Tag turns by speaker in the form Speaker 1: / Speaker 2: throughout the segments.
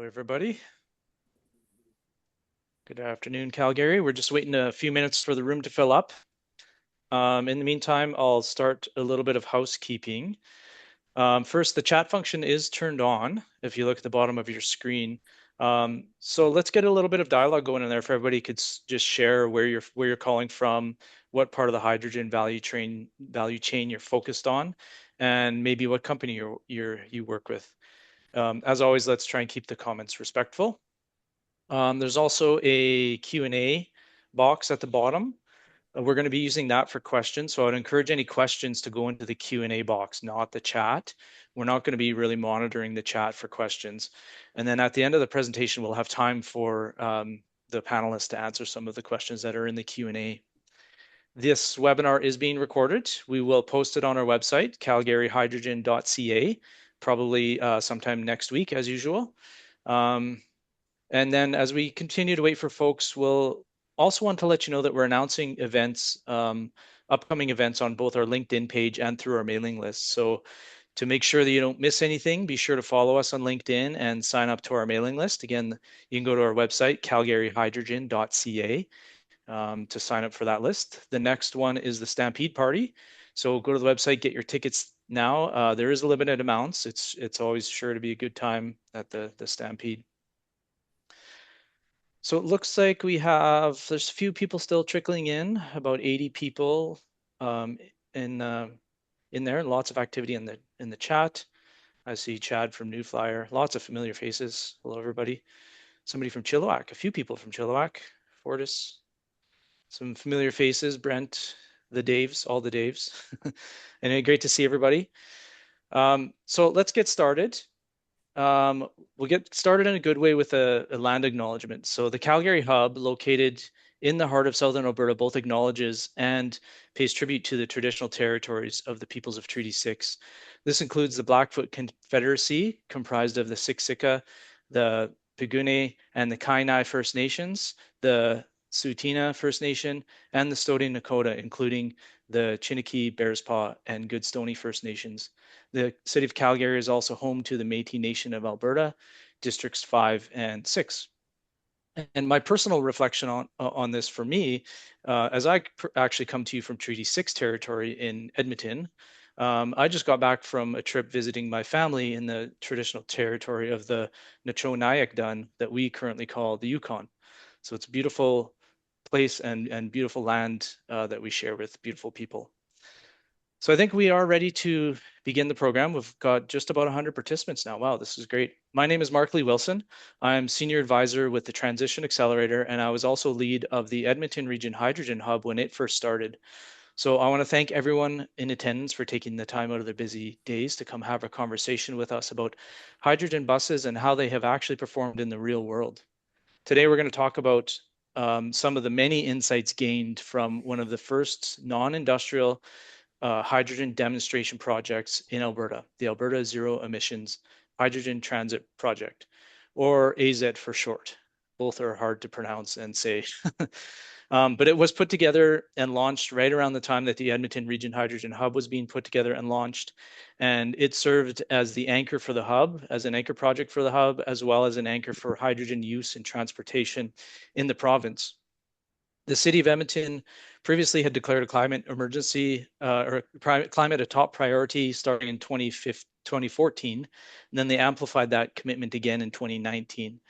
Speaker 1: Everybody. Good afternoon, Calgary. We're just waiting a few minutes for the room to fill up. In the meantime, I'll start a little bit of housekeeping. First, the chat function is turned on if you look at the bottom of your screen. So let's get a little bit of dialogue going in there if everybody could just share where you're calling from, what part of the hydrogen value chain you're focused on, and maybe what company you work with. As always, let's try and keep the comments respectful. There's also a Q&A box at the bottom. We're going to be using that for questions. So I'd encourage any questions to go into the Q&A box, not the chat. We're not going to be really monitoring the chat for questions. And then at the end of the presentation, we'll have time for the panelists to answer some of the questions that are in the Q&A. This webinar is being recorded. We will post it on our website, calgaryhydrogen.ca, probably sometime next week as usual. And then as we continue to wait for folks, we'll also want to let you know that we're announcing events, upcoming events on both our LinkedIn page and through our mailing list. So to make sure that you don't miss anything, be sure to follow us on LinkedIn and sign up to our mailing list. Again, you can go to our website, calgaryhydrogen.ca, to sign up for that list. The next one is the Stampede Party. So go to the website, get your tickets now. There is a limited amounts. It's always sure to be a good time at the Stampede. So it looks like there's a few people still trickling in, about 80 people in there, lots of activity in the chat. I see Chad from New Flyer, lots of familiar faces. Hello, everybody. Somebody from Chilliwack, a few people from Chilliwack, Fortis, some familiar faces, Brent, the Daves, all the Daves. And great to see everybody. So let's get started. We'll get started in a good way with a land acknowledgement. So the Calgary Hub, located in the heart of Southern Alberta, both acknowledges and pays tribute to the traditional territories of the peoples of Treaty 6. This includes the Blackfoot Confederacy, comprised of the Siksika, the Pigune, and the Kainai First Nations, the Tsuut'ina First Nation, and the Stoney Nakoda, including the Chiniki, Bearspaw, and Goodstoney First Nations. The city of Calgary is also home to the Métis Nation of Alberta, Districts 5 and 6. And my personal reflection on this for me, as I actually come to you from Treaty 6 territory in Edmonton, I just got back from a trip visiting my family in the traditional territory of the Nacho-Nayakdun that we currently call the Yukon. So it's a beautiful place and beautiful land that we share with beautiful people. So I think we are ready to begin the program. We've got just about 100 participants now. Wow, this is great. My name is Mark Lee Wilson. I'm Senior Advisor with the Transition Accelerator, and I was also lead of the Edmonton Region Hydrogen Hub when it first started. So I want to thank everyone in attendance for taking the time out of their busy days to come have a conversation with us about hydrogen buses and how they have actually performed in the real world. Today, we're going to talk about some of the many insights gained from one of the first non-industrial hydrogen demonstration projects in Alberta, the Alberta Zero Emissions Hydrogen Transit Project, or AZET for short. Both are hard to pronounce and say. But it was put together and launched right around the time that the Edmonton Region Hydrogen Hub was being put together and launched. And it served as the anchor for the hub, as an anchor project for the hub, as well as an anchor for hydrogen use and transportation in the province. The city of Edmonton previously had declared a climate emergency or climate a top priority starting in 2014. And then they amplified that commitment again in 2019.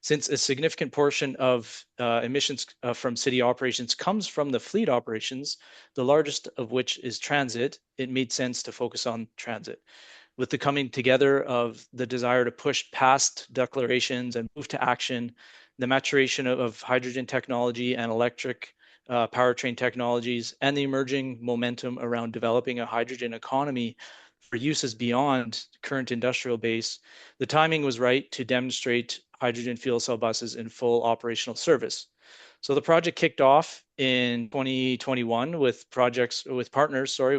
Speaker 1: Since a significant portion of emissions from city operations comes from the fleet operations, the largest of which is transit, it made sense to focus on transit. With the coming together of the desire to push past declarations and move to action, the maturation of hydrogen technology and electric powertrain technologies, and the emerging momentum around developing a hydrogen economy for uses beyond current industrial base, the timing was right to demonstrate hydrogen fuel cell buses in full operational service. So the project kicked off in 2021 with partners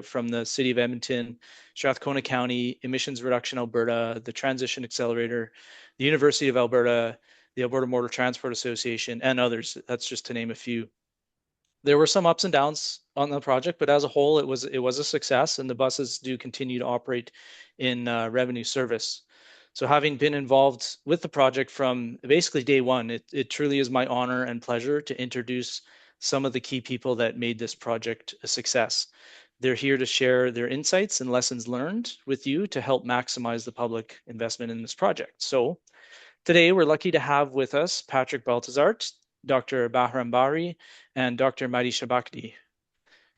Speaker 1: from the City of Edmonton, Strathcona County, Emissions Reduction Alberta, the Transition Accelerator, the University of Alberta, the Alberta Motor Transport Association, and others. That's just to name a few. There were some ups and downs on the project, but as a whole, it was a success, and the buses do continue to operate in revenue service. So having been involved with the project from basically day one, it truly is my honor and pleasure to introduce some of the key people that made this project a success. They're here to share their insights and lessons learned with you to help maximize the public investment in this project. So today we're lucky to have with us Patrick Baltazart, Dr. Bahram Bari, and Dr. Madi Shabakdi.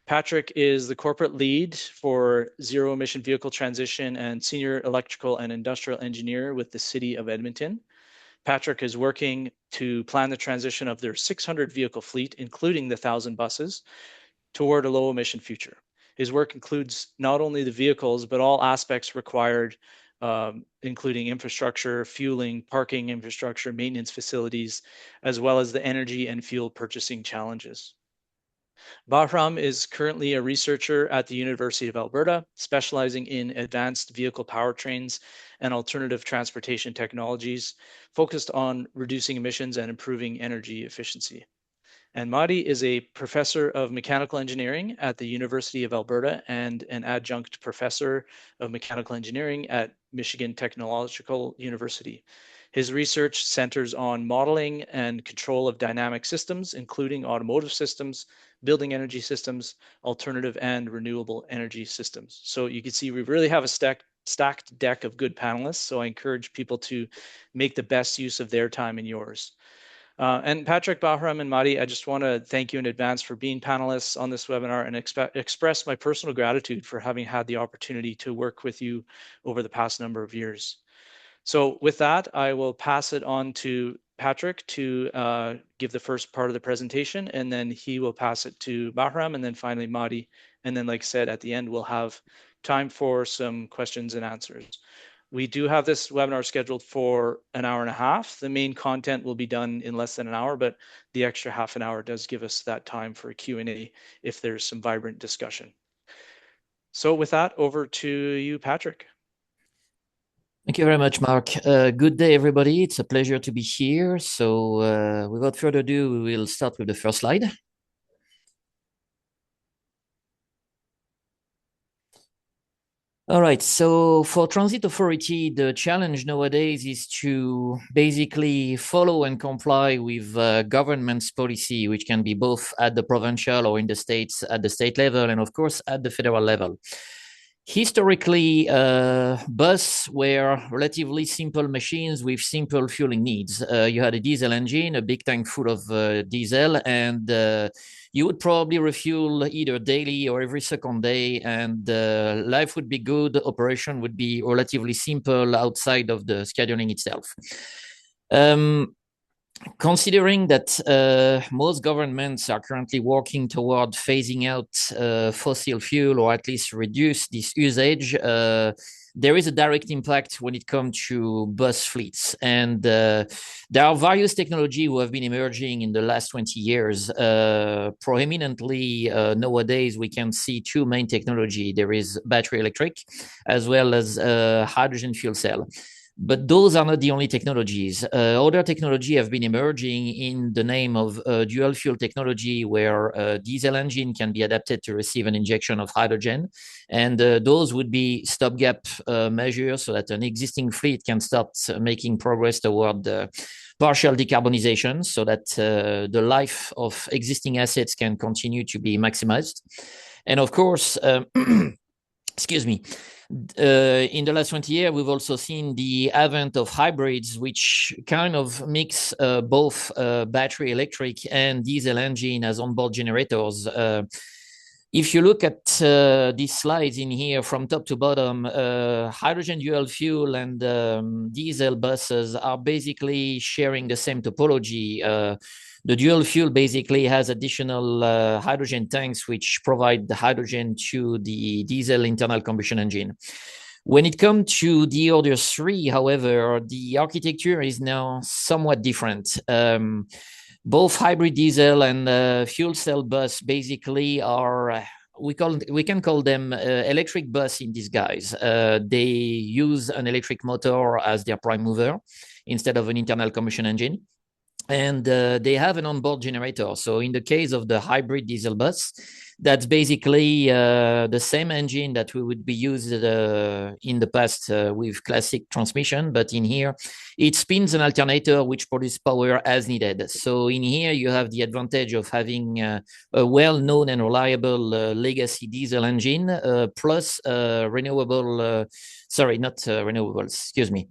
Speaker 1: Patrick is the corporate lead for zero emission vehicle transition and senior electrical and industrial engineer with the city of Edmonton. Patrick is working to plan the transition of their 600 vehicle fleet, including the 1,000 buses, toward a low emission future. His work includes not only the vehicles, but all aspects required, including infrastructure, fueling, parking infrastructure, maintenance facilities, as well as the energy and fuel purchasing challenges. Bahram is currently a researcher at the University of Alberta, specializing in advanced vehicle powertrains and alternative transportation technologies, focused on reducing emissions and improving energy efficiency. And Madi is a professor of mechanical engineering at the University of Alberta and an adjunct professor of mechanical engineering at Michigan Technological University. His research centers on modeling and control of dynamic systems, including automotive systems, building energy systems, alternative and renewable energy systems. So you can see we really have a stacked deck of good panelists. So I encourage people to make the best use of their time and yours. And Patrick, Bahram, and Madi, I just want to thank you in advance for being panelists on this webinar and express my personal gratitude for having had the opportunity to work with you over the past number of years. So with that, I will pass it on to Patrick to give the first part of the presentation, and then he will pass it to Bahram, and then finally Madi. And then, like I said, at the end, we'll have time for some questions and answers. We do have this webinar scheduled for an hour and a half. The main content will be done in less than an hour, but the extra half an hour does give us that time for a Q&A if there's some vibrant discussion. So with that, over to you, Patrick.
Speaker 2: Thank you very much, Mark. Good day, everybody. It's a pleasure to be here. So without further ado, we will start with the first slide. All right, so for transit authority, the challenge nowadays is to basically follow and comply with government's policy, which can be both at the provincial or in the states at the state level, and of course at the federal level. Historically, bus were relatively simple machines with simple fueling needs. You had a diesel engine, a big tank full of diesel, and you would probably refuel either daily or every second day, and life would be good. Operation would be relatively simple outside of the scheduling itself. Considering that most governments are currently working toward phasing out fossil fuel, or at least reduce this usage, there is a direct impact when it comes to bus fleets. And there are various technologies who have been emerging in the last 20 years. Proeminently, nowadays, we can see two main technologies. There is battery electric, as well as hydrogen fuel cell. But those are not the only technologies. Other technology have been emerging in the name of dual fuel technology, where a diesel engine can be adapted to receive an injection of hydrogen. And those would be stopgap measures so that an existing fleet can start making progress toward partial decarbonization, so that the life of existing assets can continue to be maximized. And of course, excuse me, in the last 20 years, we've also seen the advent of hybrids, which kind of mix both battery electric and diesel engine as onboard generators. If you look at these slides in here from top to bottom, hydrogen dual fuel and diesel buses are basically sharing the same topology. The dual fuel basically has additional hydrogen tanks which provide the hydrogen to the diesel internal combustion engine. When it comes to the other three, however, the architecture is now somewhat different. Both hybrid diesel and fuel cell bus basically are we can call them electric bus in disguise. They use an electric motor as their prime mover instead of an internal combustion engine. and they have an onboard generator. So in the case of the hybrid diesel bus, that's basically the same engine that we would be used in the past with classic transmission, but in here it spins an alternator which produces power as needed. So in here you have the advantage of having a well-known and reliable legacy diesel engine plus renewable, sorry, not renewables, excuse me.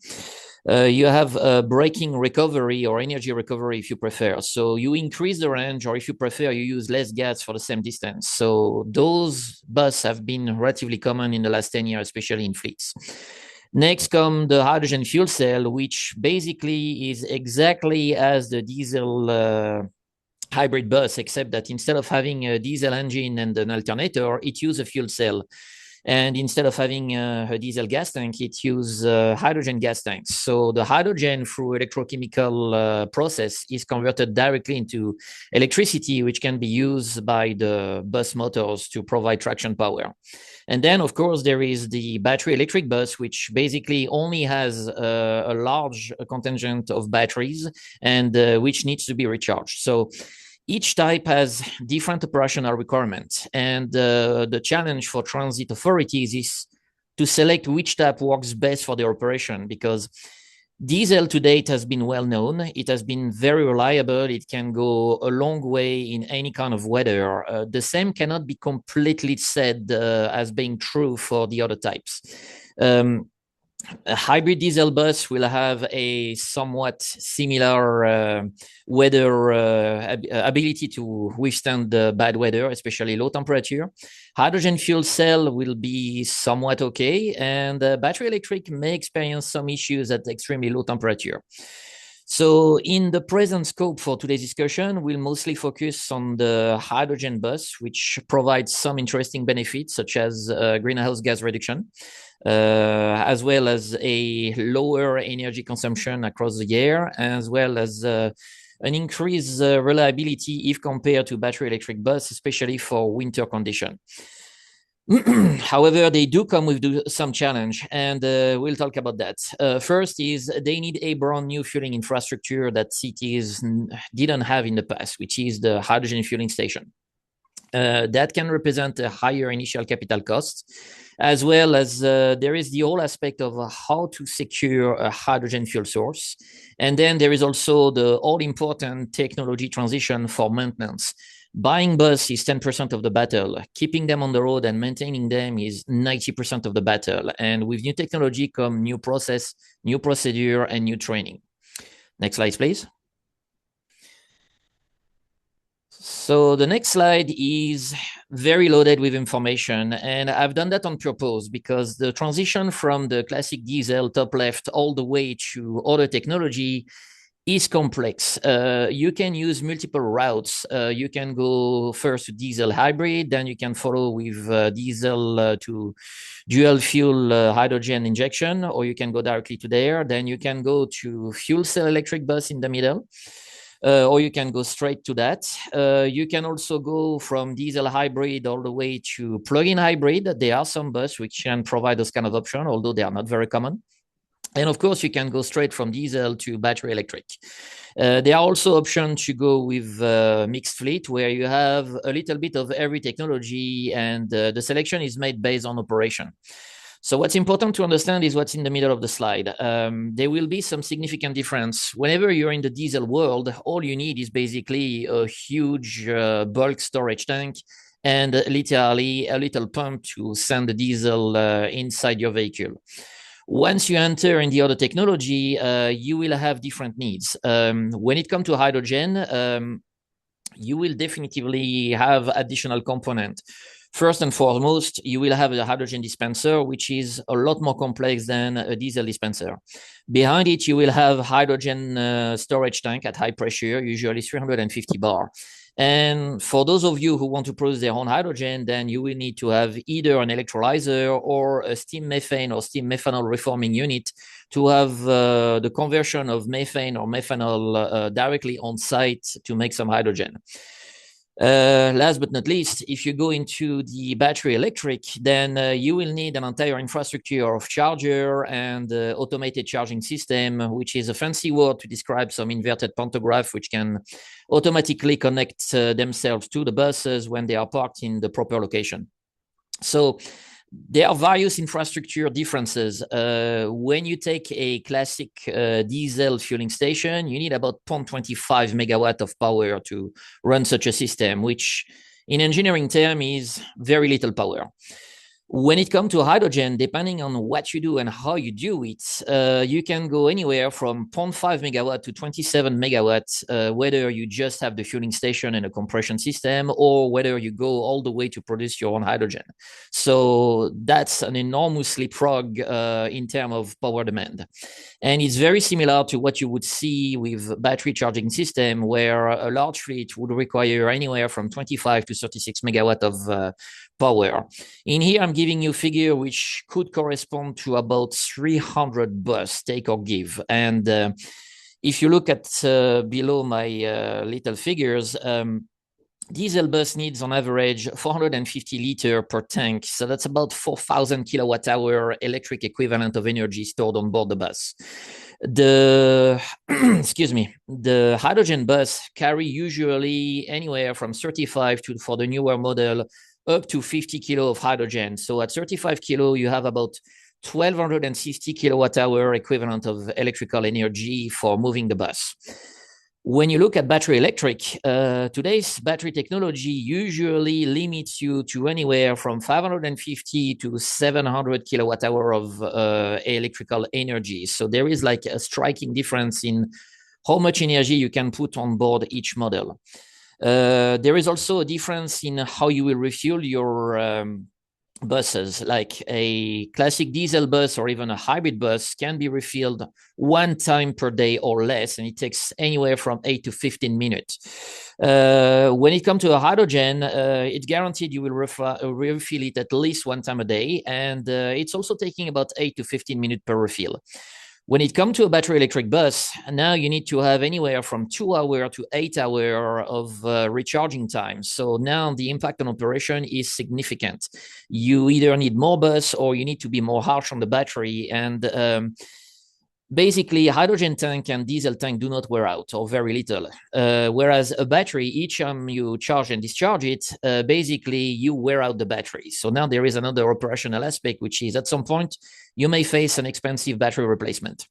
Speaker 2: You have braking recovery or energy recovery if you prefer. So you increase the range, or if you prefer, you use less gas for the same distance. So those buses have been relatively common in the last 10 years, especially in fleets. Next come the hydrogen fuel cell, which basically is exactly as the diesel hybrid bus, except that instead of having a diesel engine and an alternator, it uses a fuel cell. And instead of having a diesel gas tank, it uses hydrogen gas tanks. So the hydrogen through electrochemical process is converted directly into electricity, which can be used by the bus motors to provide traction power. And then, of course, there is the battery electric bus, which basically only has a large contingent of batteries and which needs to be recharged. So each type has different operational requirements, and the challenge for transit authorities is to select which type works best for their operation, because diesel to date has been well known. It has been very reliable. It can go a long way in any kind of weather. The same cannot be completely said as being true for the other types. A hybrid diesel bus will have a somewhat similar weather ability to withstand the bad weather, especially low temperature. Hydrogen fuel cell will be somewhat okay, and battery electric may experience some issues at extremely low temperature. So in the present scope for today's discussion, we'll mostly focus on the hydrogen bus, which provides some interesting benefits, such as greenhouse gas reduction, as well as a lower energy consumption across the year, as well as an increased reliability if compared to battery electric bus, especially for winter condition. However, they do come with some challenge, and we'll talk about that. First is they need a brand new fueling infrastructure that cities didn't have in the past, which is the hydrogen fueling station. That can represent a higher initial capital cost, as well as there is the whole aspect of how to secure a hydrogen fuel source. And then there is also the all-important technology transition for maintenance. Buying bus is 10% of the battle. Keeping them on the road and maintaining them is 90% of the battle. And with new technology come new process, new procedure, and new training. Next slide, please. So the next slide is very loaded with information, and I've done that on purpose because the transition from the classic diesel top left all the way to other technology is complex. You can use multiple routes. You can go first to diesel hybrid, then you can follow with diesel to dual fuel hydrogen injection, or you can go directly to there. Then you can go to fuel cell electric bus in the middle. Or you can go straight to that. You can also go from diesel hybrid all the way to plug-in hybrid. There are some buses which can provide this kind of option, although they are not very common. And of course, you can go straight from diesel to battery electric. There are also options to go with mixed fleet, where you have a little bit of every technology, and the selection is made based on operation. So what's important to understand is what's in the middle of the slide. There will be some significant difference. Whenever you're in the diesel world, all you need is basically a huge bulk storage tank and literally a little pump to send the diesel inside your vehicle. Once you enter in the other technology, you will have different needs. When it comes to hydrogen, you will definitively have additional component. First and foremost, you will have a hydrogen dispenser, which is a lot more complex than a diesel dispenser. Behind it, you will have hydrogen storage tank at high pressure, usually 350 bar. And for those of you who want to produce their own hydrogen, then you will need to have either an electrolyzer or a steam methane or steam methanol reforming unit to have the conversion of methane or methanol directly on site to make some hydrogen. Last but not least, if you go into the battery electric, then you will need an entire infrastructure of charger and automated charging system, which is a fancy word to describe some inverted pantograph, which can automatically connect themselves to the buses when they are parked in the proper location. So there are various infrastructure differences. When you take a classic diesel fueling station, you need about 0.25 megawatt of power to run such a system, which in engineering term is very little power. When it comes to hydrogen, depending on what you do and how you do it, you can go anywhere from 0.5 megawatt to 27 megawatt, whether you just have the fueling station and a compression system, or whether you go all the way to produce your own hydrogen. So that's an enormous leapfrog in terms of power demand. And it's very similar to what you would see with battery charging system, where a large fleet would require anywhere from 25 to 36 megawatt of power. In here, I'm giving you a figure which could correspond to about 300 bus, take or give. And if you look at below my little figures, diesel bus needs on average 450 liter per tank. So that's about 4,000 kilowatt hour electric equivalent of energy stored on board the bus. The excuse me, the hydrogen bus carry usually anywhere from 35 to, for the newer model, up to 50 kilo of hydrogen. So at 35 kilo, you have about 1,260 kilowatt hour equivalent of electrical energy for moving the bus. When you look at battery electric, today's battery technology usually limits you to anywhere from 550 to 700 kilowatt hour of electrical energy. So there is like a striking difference in how much energy you can put on board each model. There is also a difference in how you will refuel your buses. Like a classic diesel bus or even a hybrid bus can be refilled one time per day or less, and it takes anywhere from 8 to 15 minutes. When it comes to a hydrogen, it's guaranteed you will refill it at least one time a day, and it's also taking about 8 to 15 minutes per refill. When it comes to a battery electric bus, now you need to have anywhere from 2 hours to 8 hours of recharging time. So now the impact on operation is significant. You either need more bus or you need to be more harsh on the battery. And basically, hydrogen tank and diesel tank do not wear out, or very little. Whereas a battery, each time you charge and discharge it, basically you wear out the battery. So now there is another operational aspect, which is at some point, you may face an expensive battery replacement.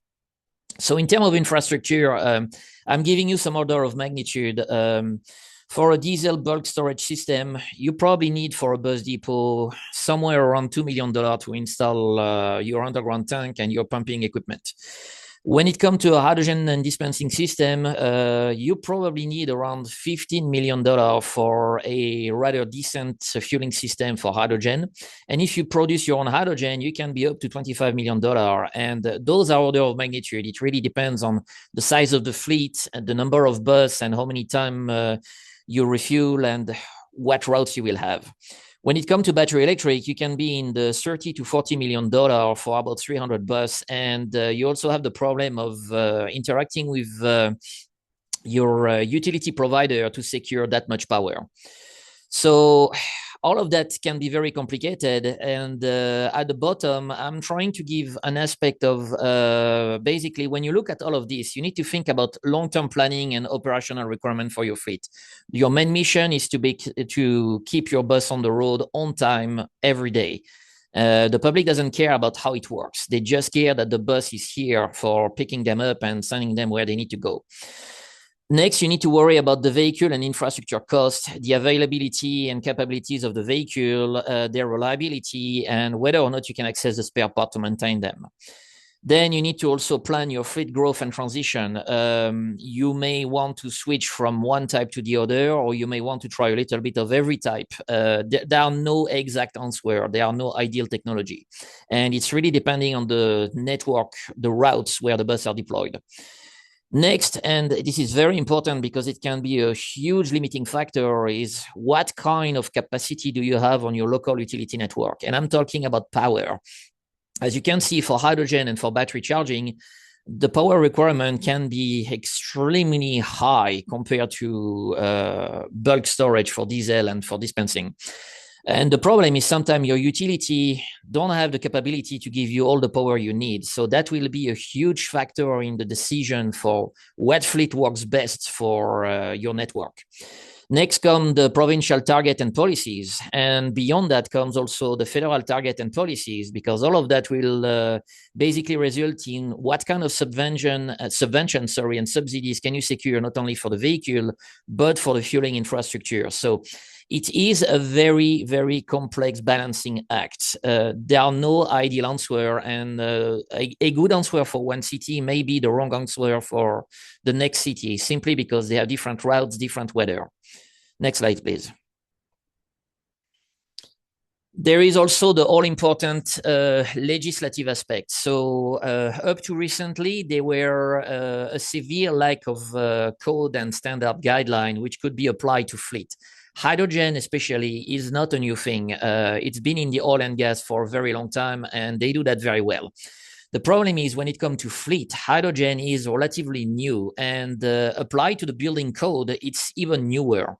Speaker 2: So in terms of infrastructure, I'm giving you some order of magnitude. For a diesel bulk storage system, you probably need for a bus depot somewhere around $2 million to install your underground tank and your pumping equipment. When it comes to a hydrogen and dispensing system, you probably need around $15 million for a rather decent fueling system for hydrogen. And if you produce your own hydrogen, you can be up to $25 million. And those are order of magnitude. It really depends on the size of the fleet, and the number of bus, and how many times you refuel, and what routes you will have. When it comes to battery electric, you can be in the $30 to $40 million for about 300 bus. And you also have the problem of interacting with your utility provider to secure that much power. So all of that can be very complicated. And at the bottom, I'm trying to give an aspect of basically, when you look at all of this, you need to think about long-term planning and operational requirement for your fleet. Your main mission is to keep your bus on the road on time every day. The public doesn't care about how it works. They just care that the bus is here for picking them up and sending them where they need to go. Next, you need to worry about the vehicle and infrastructure cost, the availability and capabilities of the vehicle, their reliability, and whether or not you can access the spare part to maintain them. Then you need to also plan your fleet growth and transition. You may want to switch from one type to the other, or you may want to try a little bit of every type. There are no exact answers. There are no ideal technology. And it's really depending on the network, the routes where the buses are deployed. Next, and this is very important because it can be a huge limiting factor, is what kind of capacity do you have on your local utility network? And I'm talking about power. As you can see, for hydrogen and for battery charging, the power requirement can be extremely high compared to bulk storage for diesel and for dispensing. And the problem is sometimes your utility don't have the capability to give you all the power you need. So that will be a huge factor in the decision for what fleet works best for your network. Next come the provincial target and policies. And beyond that comes also the federal target and policies, because all of that will basically result in what kind of subvention, and subsidies can you secure not only for the vehicle, but for the fueling infrastructure. So it is a very, very complex balancing act. There are no ideal answer, and a good answer for one city may be the wrong answer for the next city, simply because they have different routes, different weather. Next slide, please. There is also the all-important legislative aspect. So up to recently, there were a severe lack of code and standard guideline which could be applied to fleet. Hydrogen especially is not a new thing. It's been in the oil and gas for a very long time, and they do that very well. The problem is when it comes to fleet, hydrogen is relatively new, and applied to the building code, it's even newer.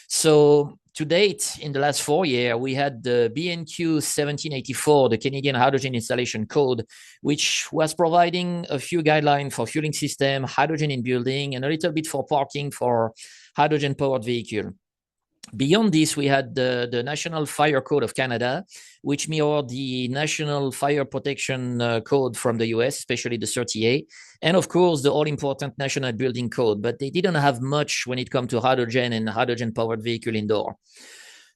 Speaker 2: So to date, in the last 4 years, we had the BNQ 1784, the Canadian Hydrogen Installation Code, which was providing a few guidelines for fueling system, hydrogen in building, and a little bit for parking for hydrogen-powered vehicle. Beyond this, we had the National Fire Code of Canada, which mirrored the National Fire Protection Code from the US, especially the 30A, and of course, the all-important National Building Code, but they didn't have much when it comes to hydrogen and hydrogen-powered vehicle indoor.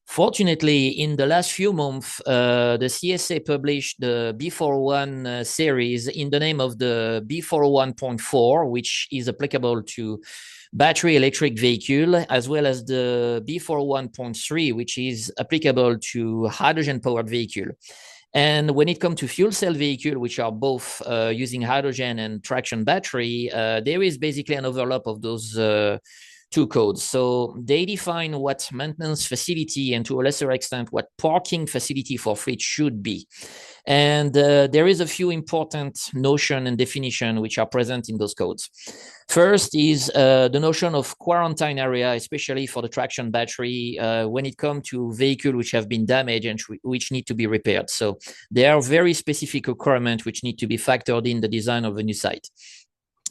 Speaker 2: Fortunately, in the last few months, the CSA published the B401 series in the name of the B401.4, which is applicable to battery electric vehicle, as well as the B401.3, which is applicable to hydrogen-powered vehicle. And when it comes to fuel cell vehicle, which are both using hydrogen and traction battery, there is basically an overlap of those two codes. So they define what maintenance facility and to a lesser extent what parking facility for fleet should be. And there is a few important notion and definition which are present in those codes. First is the notion of quarantine area, especially for the traction battery, when it comes to vehicles which have been damaged and which need to be repaired. So there are very specific requirements which need to be factored in the design of a new site.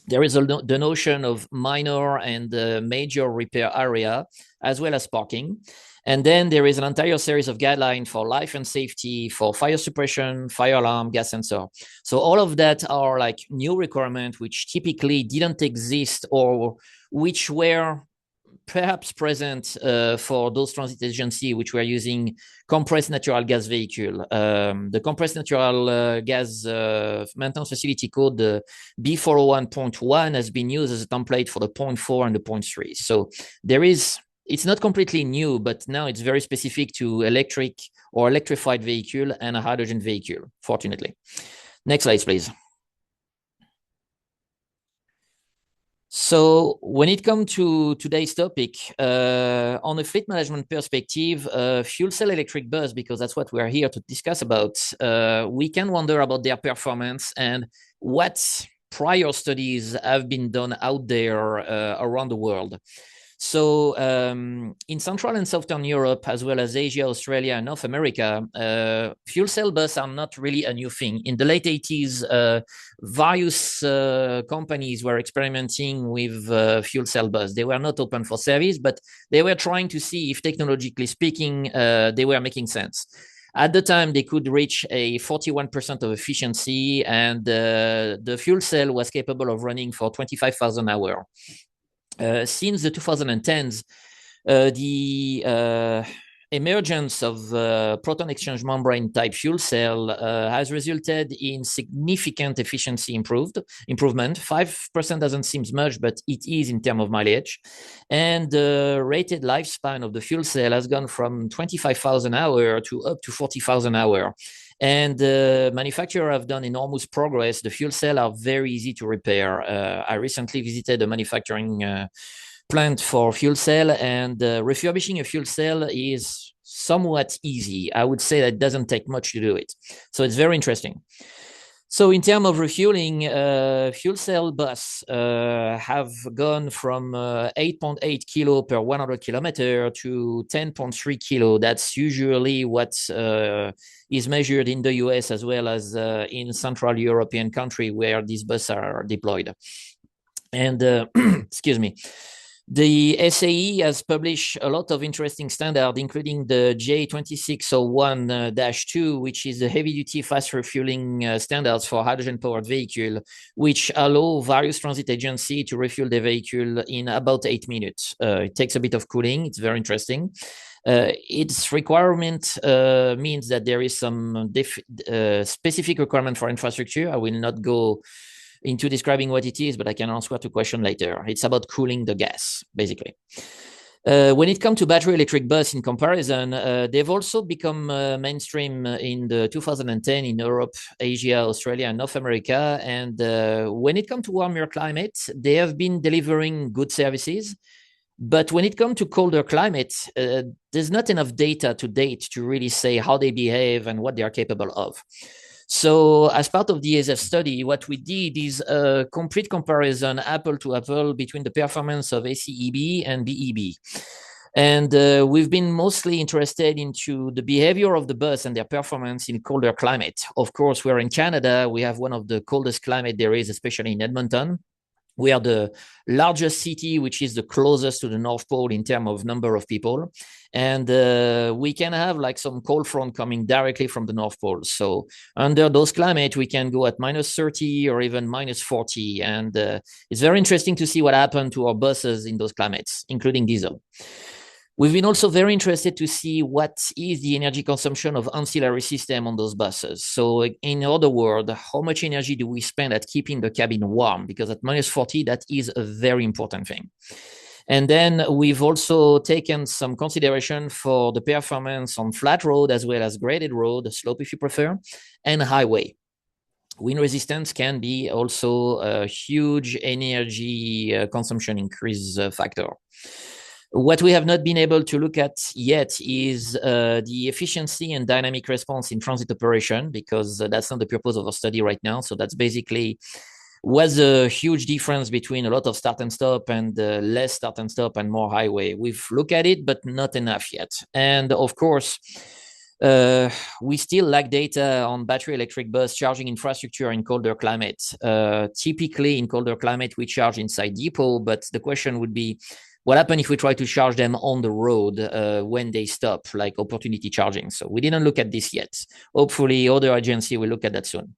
Speaker 2: There is the notion of minor and major repair area, as well as parking. And then there is an entire series of guidelines for life and safety, for fire suppression, fire alarm, gas sensor. So all of that are like new requirements which typically didn't exist or which were perhaps present for those transit agencies which were using compressed natural gas vehicle. The compressed natural gas maintenance facility code, the B401.1, has been used as a template for the 0.4 and the 0.3. So it's not completely new, but now it's very specific to electric or electrified vehicle and a hydrogen vehicle, fortunately. Next slide, please. So when it comes to today's topic, on a fleet management perspective, fuel cell electric bus, because that's what we're here to discuss about, we can wonder about their performance and what prior studies have been done out there around the world. So in Central and Southern Europe, as well as Asia, Australia, and North America, fuel cell buses are not really a new thing. In the late 80s, various companies were experimenting with fuel cell buses. They were not open for service, but they were trying to see if, technologically speaking, they were making sense. At the time, they could reach a 41% of efficiency, and the fuel cell was capable of running for 25,000 hours. Since the 2010s, the emergence of proton exchange membrane type fuel cell has resulted in significant efficiency improvement. 5% doesn't seem much, but it is in terms of mileage. And the rated lifespan of the fuel cell has gone from 25,000 hours to up to 40,000 hours. And the manufacturers have done enormous progress. The fuel cells are very easy to repair. I recently visited a manufacturing plant for fuel cell, and refurbishing a fuel cell is somewhat easy. I would say that it doesn't take much to do it. So it's very interesting. So in terms of refueling, fuel cell bus have gone from 8.8 kilo per 100 kilometer to 10.3 kilo. That's usually what is measured in the US as well as in Central European country where these buses are deployed. And excuse me. The SAE has published a lot of interesting standards, including the J2601-2, which is the heavy-duty fast refueling standards for hydrogen-powered vehicle, which allow various transit agencies to refuel the vehicle in about 8 minutes. It takes a bit of cooling. It's very interesting. Its requirement means that there is some specific requirement for infrastructure. I will not go into describing what it is, but I can answer to question later. It's about cooling the gas, basically. When it comes to battery electric bus in comparison, they've also become mainstream in the 2010 in Europe, Asia, Australia, and North America. And when it comes to warmer climate, they have been delivering good services. But when it comes to colder climate, there's not enough data to date to really say how they behave and what they are capable of. So as part of the ASF study, what we did is a complete comparison, apple to apple, between the performance of ACEB and BEB. And we've been mostly interested into the behavior of the bus and their performance in colder climate. Of course, we're in Canada. We have one of the coldest climate there is, especially in Edmonton. We are the largest city, which is the closest to the North Pole in terms of number of people. And we can have like some cold front coming directly from the North Pole. So under those climate, we can go at -30 or even -40. And it's very interesting to see what happened to our buses in those climates, including diesel. We've been also very interested to see what is the energy consumption of ancillary system on those buses. So in other words, how much energy do we spend at keeping the cabin warm? Because at -40, that is a very important thing. And then we've also taken some consideration for the performance on flat road as well as graded road, slope if you prefer, and highway. Wind resistance can be also a huge energy consumption increase factor. What we have not been able to look at yet is the efficiency and dynamic response in transit operation, because that's not the purpose of our study right now. So that's basically was a huge difference between a lot of start and stop and less start and stop and more highway. We've looked at it, but not enough yet. And of course, we still lack data on battery electric bus charging infrastructure in colder climate. Typically in colder climate, we charge inside depot, but the question would be, what happens if we try to charge them on the road when they stop, like opportunity charging? So we didn't look at this yet. Hopefully other agency will look at that soon.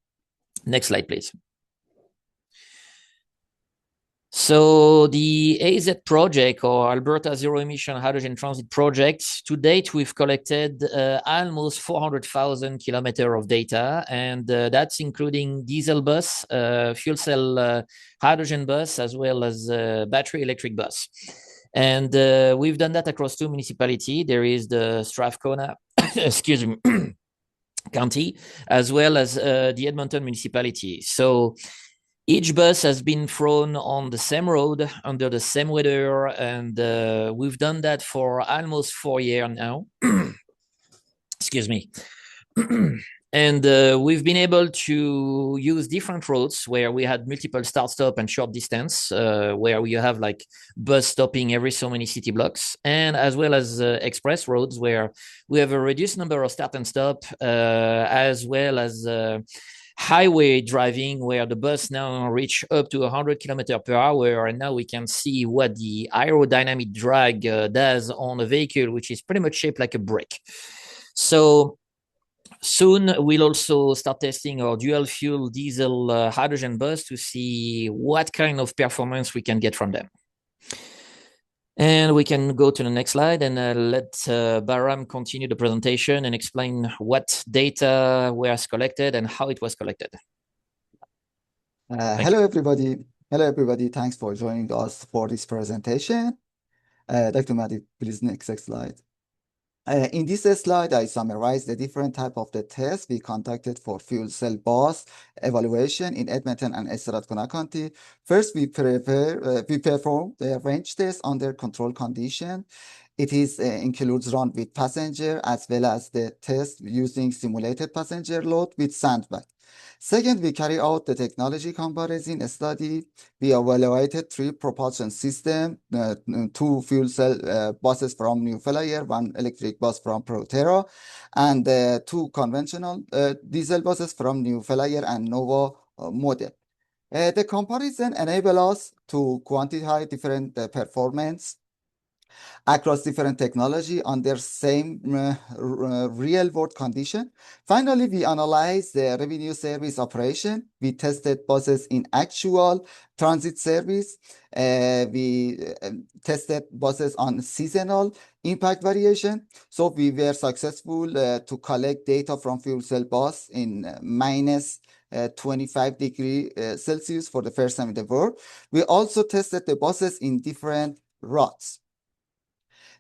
Speaker 2: Next slide, please. So the AZ project, or Alberta Zero Emission Hydrogen Transit Project, to date, we've collected almost 400,000 kilometers of data, and that's including diesel bus, fuel cell hydrogen bus, as well as battery electric bus. And we've done that across 2 municipalities. There is the Strathcona, excuse me, County, as well as the Edmonton municipality. So each bus has been thrown on the same road under the same weather, and we've done that for almost 4 years now. Excuse me. And we've been able to use different roads where we had multiple start, stop, and short distance, where we have like bus stopping every so many city blocks, and as well as express roads where we have a reduced number of start and stop, as well as highway driving, where the bus now reach up to 100 kilometers per hour. And now we can see what the aerodynamic drag does on a vehicle, which is pretty much shaped like a brick. So soon we'll also start testing our dual fuel diesel hydrogen bus to see what kind of performance we can get from them. And we can go to the next slide and let Baram continue the presentation and explain what data was collected and how it was collected.
Speaker 3: Hello, everybody. Hello, everybody. Thanks for joining us for this presentation. Dr. Mahdi, please next slide. In this slide, I summarize the different type of the tests we conducted for fuel cell bus evaluation in Edmonton and Strathcona County. First, we perform the range test under control condition. It is includes run with passenger as well as the test using simulated passenger load with sandbag. Second, we carry out the technology comparison study. We evaluated 3 propulsion systems, 2 fuel cell buses from New Flyer, 1 electric bus from Proterra, and 2 conventional diesel buses from New Flyer and Nova model. The comparison enable us to quantify different performance across different technology under same real world condition. Finally, we analyzed the revenue service operation. We tested buses in actual transit service. We tested buses on seasonal impact variation. So we were successful to collect data from fuel cell bus in minus 25 degrees Celsius for the first time in the world. We also tested the buses in different routes.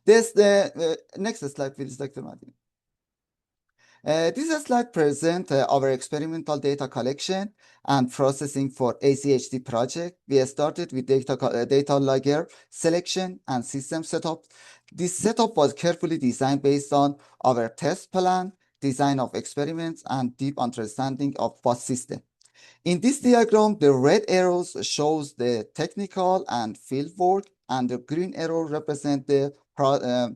Speaker 3: This the next slide, please, Dr. Martin. This slide presents our experimental data collection and processing for ACHD project. We started with data logger selection and system setup. This setup was carefully designed based on our test plan, design of experiments, and deep understanding of bus system. In this diagram, the red arrows shows the technical and field work, and the green arrow represent the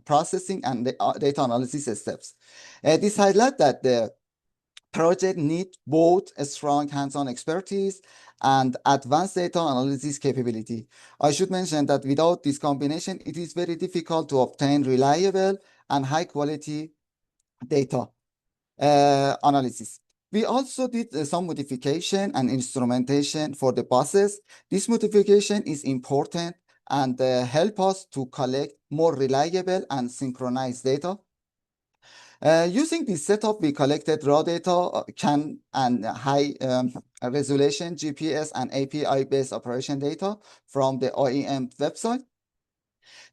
Speaker 3: processing and the data analysis steps. This highlights that the project needs both a strong hands-on expertise and advanced data analysis capability. I should mention that without this combination, it is very difficult to obtain reliable and high-quality data analysis. We also did some modification and instrumentation for the buses. This modification is important and help us to collect more reliable and synchronized data. Using this setup, we collected raw data, CAN and high resolution GPS and API-based operation data from the OEM website.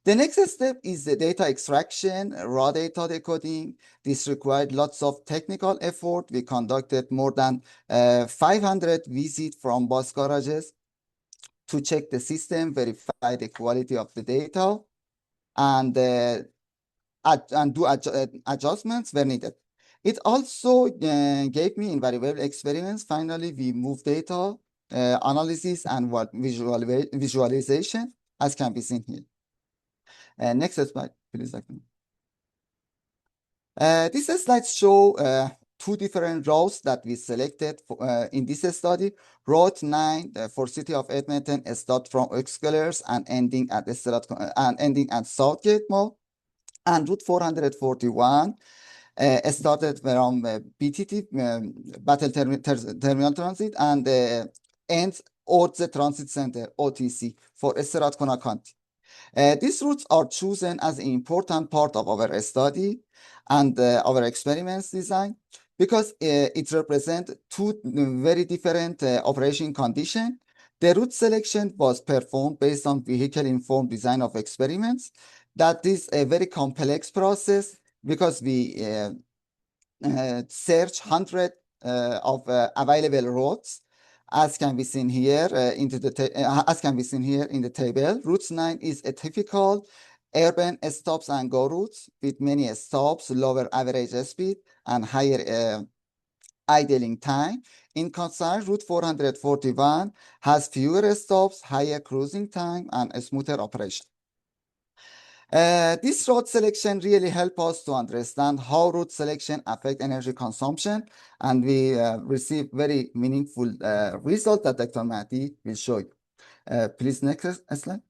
Speaker 3: The next step is the data extraction, raw data decoding. This required lots of technical effort. We conducted more than 500 visits from bus garages to check the system, verify the quality of the data, and do adjustments where needed. It also gave me invaluable experience. Finally, we moved data analysis and visualization, as can be seen here. Next slide, please. These slides show 2 different routes that we selected for, in this study. Route 9 for City of Edmonton start from Oxclers and ending at Southgate Mall. And Route 441 started from BTT, Battle Terminal Transit, and ends Orze Transit Center, OTC, for Strathcona County. These routes are chosen as an important part of our study and our experiments design because it represents 2 very different operation conditions. The route selection was performed based on vehicle-informed design of experiments. That is a very complex process because we search hundreds of available routes. As can be seen here in the table, Route 9 is a typical urban stops and go routes with many stops, lower average speed, and higher idling time. In contrast, Route 441 has fewer stops, higher cruising time, and a smoother operation. This route selection really help us to understand how route selection affect energy consumption, and we receive very meaningful result that Dr. Mahdi will show you. Please, next slide.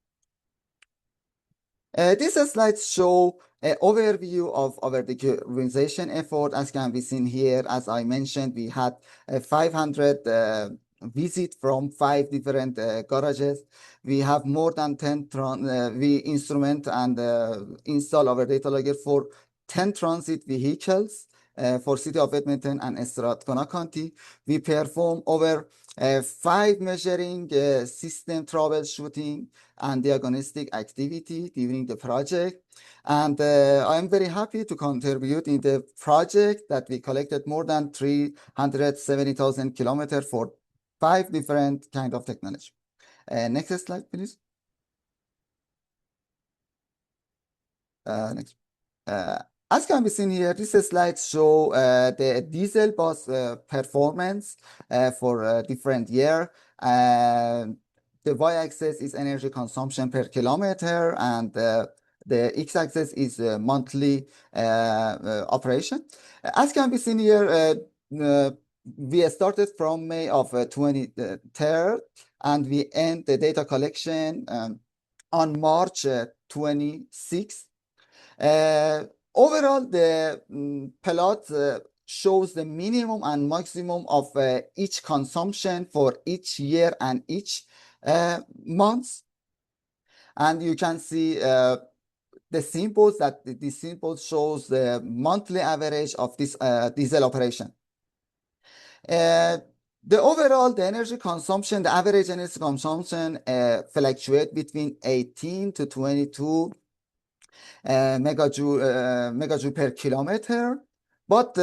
Speaker 3: These slides show an overview of our decarbonization effort. As can be seen here, as I mentioned, we had 500 visits from 5 different garages. We have more than 10, we instrument and install our data logger for 10 transit vehicles for City of Edmonton and Strathcona County. We perform over 5 measuring system troubleshooting and diagnostic activity during the project. And I'm very happy to contribute in the project that we collected more than 370,000 kilometers for 5 different kind of technology. Next slide, please. Next. As can be seen here, this slide show the diesel bus performance for different year. The y-axis is energy consumption per kilometer, and the x-axis is monthly operation. As can be seen here, we started from May of 23rd, and we end the data collection on March 26th. Overall, the plot shows the minimum and maximum of each consumption for each year and each month. And you can see the symbols that the symbol shows the monthly average of this diesel operation. The overall, the energy consumption, the average energy consumption fluctuate between 18 to 22 megajoule per kilometer. But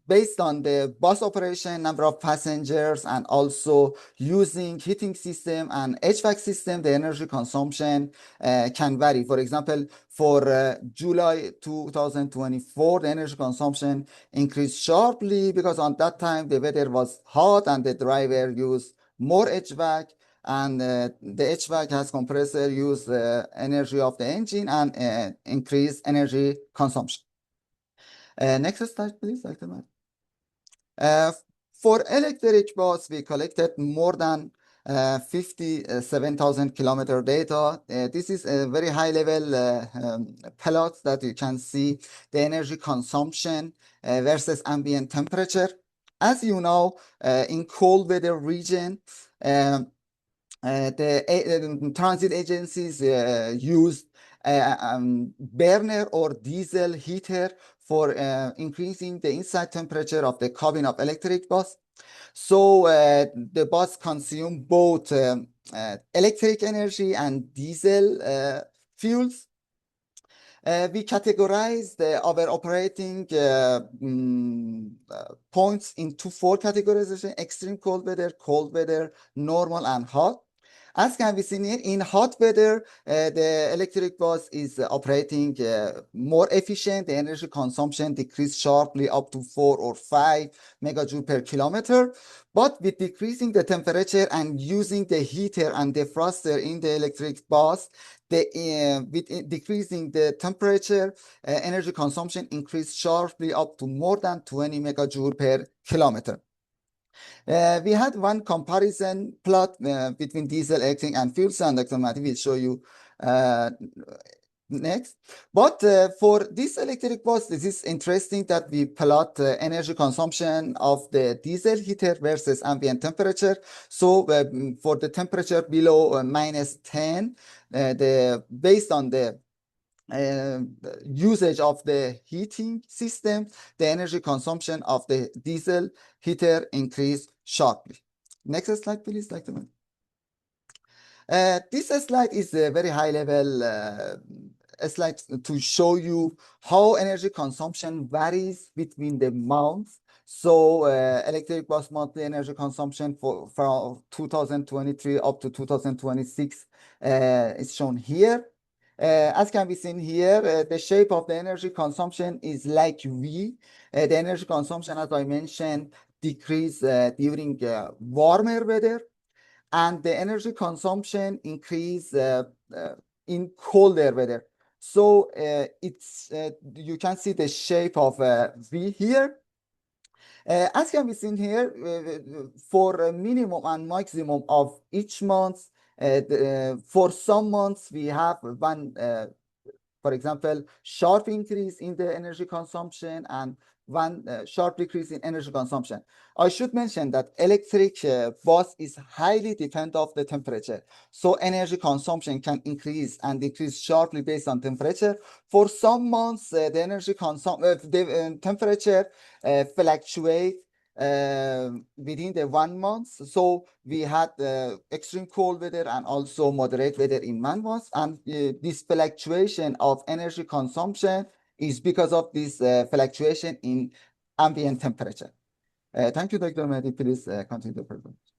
Speaker 3: based on the bus operation, number of passengers, and also using heating system and HVAC system, the energy consumption can vary. For example, for July 2024, the energy consumption increased sharply because on that time the weather was hot and the driver used more HVAC. And the HVAC has compressor use energy of the engine and increase energy consumption. Next slide, please, Dr. Matt. For electric bus, we collected more than 57,000 kilometer data. This is a very high level plot that you can see the energy consumption versus ambient temperature. As you know, in cold weather region, the transit agencies use burner or diesel heater for increasing the inside temperature of the cabin of electric bus. So the bus consume both electric energy and diesel fuels. We categorized our operating points into 4 categorization: extreme cold weather, normal, and hot. As can be seen here, in hot weather, the electric bus is operating more efficient. The energy consumption decreased sharply up to 4 or 5 megajoule per kilometer. But with decreasing the temperature and using the heater and defroster in the electric bus, with decreasing the temperature, energy consumption increased sharply up to more than 20 megajoule per kilometer. We had one comparison plot between diesel, electric, and fuel cell, and Dr. Mati will show you next. But for this electric bus, this is interesting that we plot energy consumption of the diesel heater versus ambient temperature. So for the temperature below -10, based on the usage of the heating system, the energy consumption of the diesel heater increased sharply. Next slide, please, Dr. Mati. This slide is a very high level slide to show you how energy consumption varies between the months. So electric bus monthly energy consumption from 2023 up to 2026 is shown here. As can be seen here, the shape of the energy consumption is like V. The energy consumption, as I mentioned, decrease during warmer weather, and the energy consumption increase in colder weather. So it's you can see the shape of V here. As can be seen here, for a minimum and maximum of each month, for some months we have one, for example, sharp increase in the energy consumption and one sharp decrease in energy consumption. I should mention that electric bus is highly dependent of the temperature. So energy consumption can increase and decrease sharply based on temperature. For some months, the energy the temperature fluctuate within the 1 month. So we had extreme cold weather and also moderate weather in 1 month. And this fluctuation of energy consumption is because of this fluctuation in ambient temperature. Thank you, Dr. Mehdi. Please continue the presentation.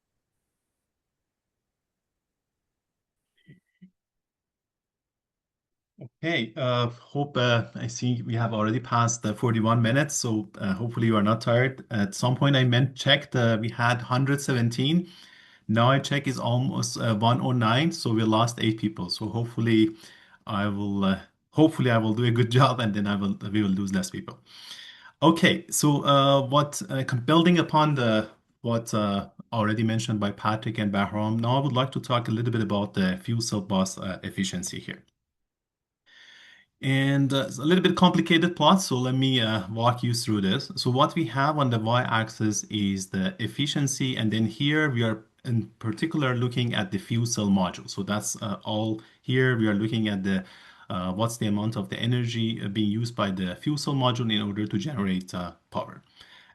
Speaker 4: Hey, hope I see we have already passed the 41 minutes, so hopefully you are not tired. At some point, I checked, we had 117. Now I check is almost 109, so we lost 8 people. So I will, hopefully I will do a good job, and then we will lose less people. Okay, so building upon the what already mentioned by Patrick and Bahram, now I would like to talk a little bit about the fuel cell bus efficiency here. And it's a little bit complicated plot, so let me walk you through this. So what we have on the y-axis is the efficiency, and then here we are in particular looking at the fuel cell module. So that's all here. We are looking at the what's the amount of the energy being used by the fuel cell module in order to generate power.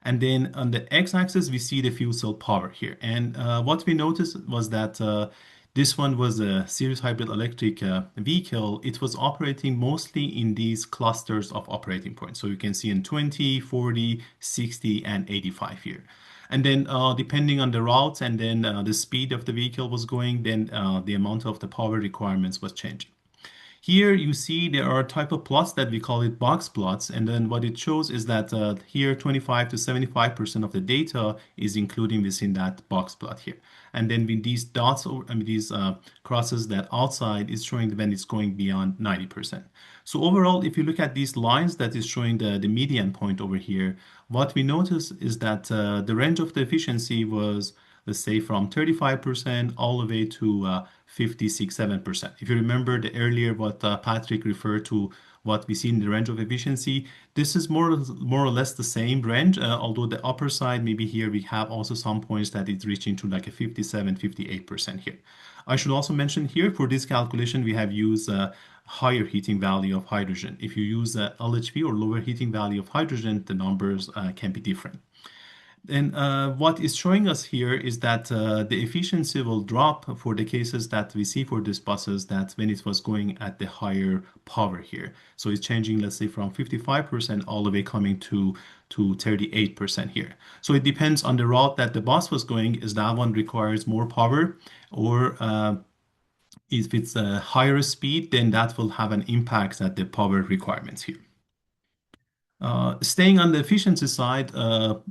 Speaker 4: And then on the x-axis, we see the fuel cell power here. And what we noticed was that this one was a series hybrid electric vehicle. It was operating mostly in these clusters of operating points. So you can see in 20, 40, 60, and 85 here. And then depending on the route and then the speed of the vehicle was going, then the amount of the power requirements was changing. Here you see there are a type of plots that we call it box plots, and then what it shows is that here 25 to 75% of the data is including within that box plot here. And then with these dots, these crosses that outside is showing when it's going beyond 90%. So overall, if you look at these lines that is showing the median point over here, what we notice is that the range of the efficiency was, let's say, from 35% all the way to 56, 7%. If you remember the earlier what Patrick referred to, what we see in the range of efficiency, this is more or less the same range, although the upper side, maybe here we have also some points that it's reaching to like a 57, 58% here. I should also mention here for this calculation, we have used a higher heating value of hydrogen. If you use LHV or lower heating value of hydrogen, the numbers can be different. And what is showing us here is that the efficiency will drop for the cases that we see for these buses that when it was going at the higher power here. So it's changing, let's say, from 55% all the way coming to 38% here. So it depends on the route that the bus was going, is that one requires more power, or if it's a higher speed, then that will have an impact at the power requirements here. Staying on the efficiency side,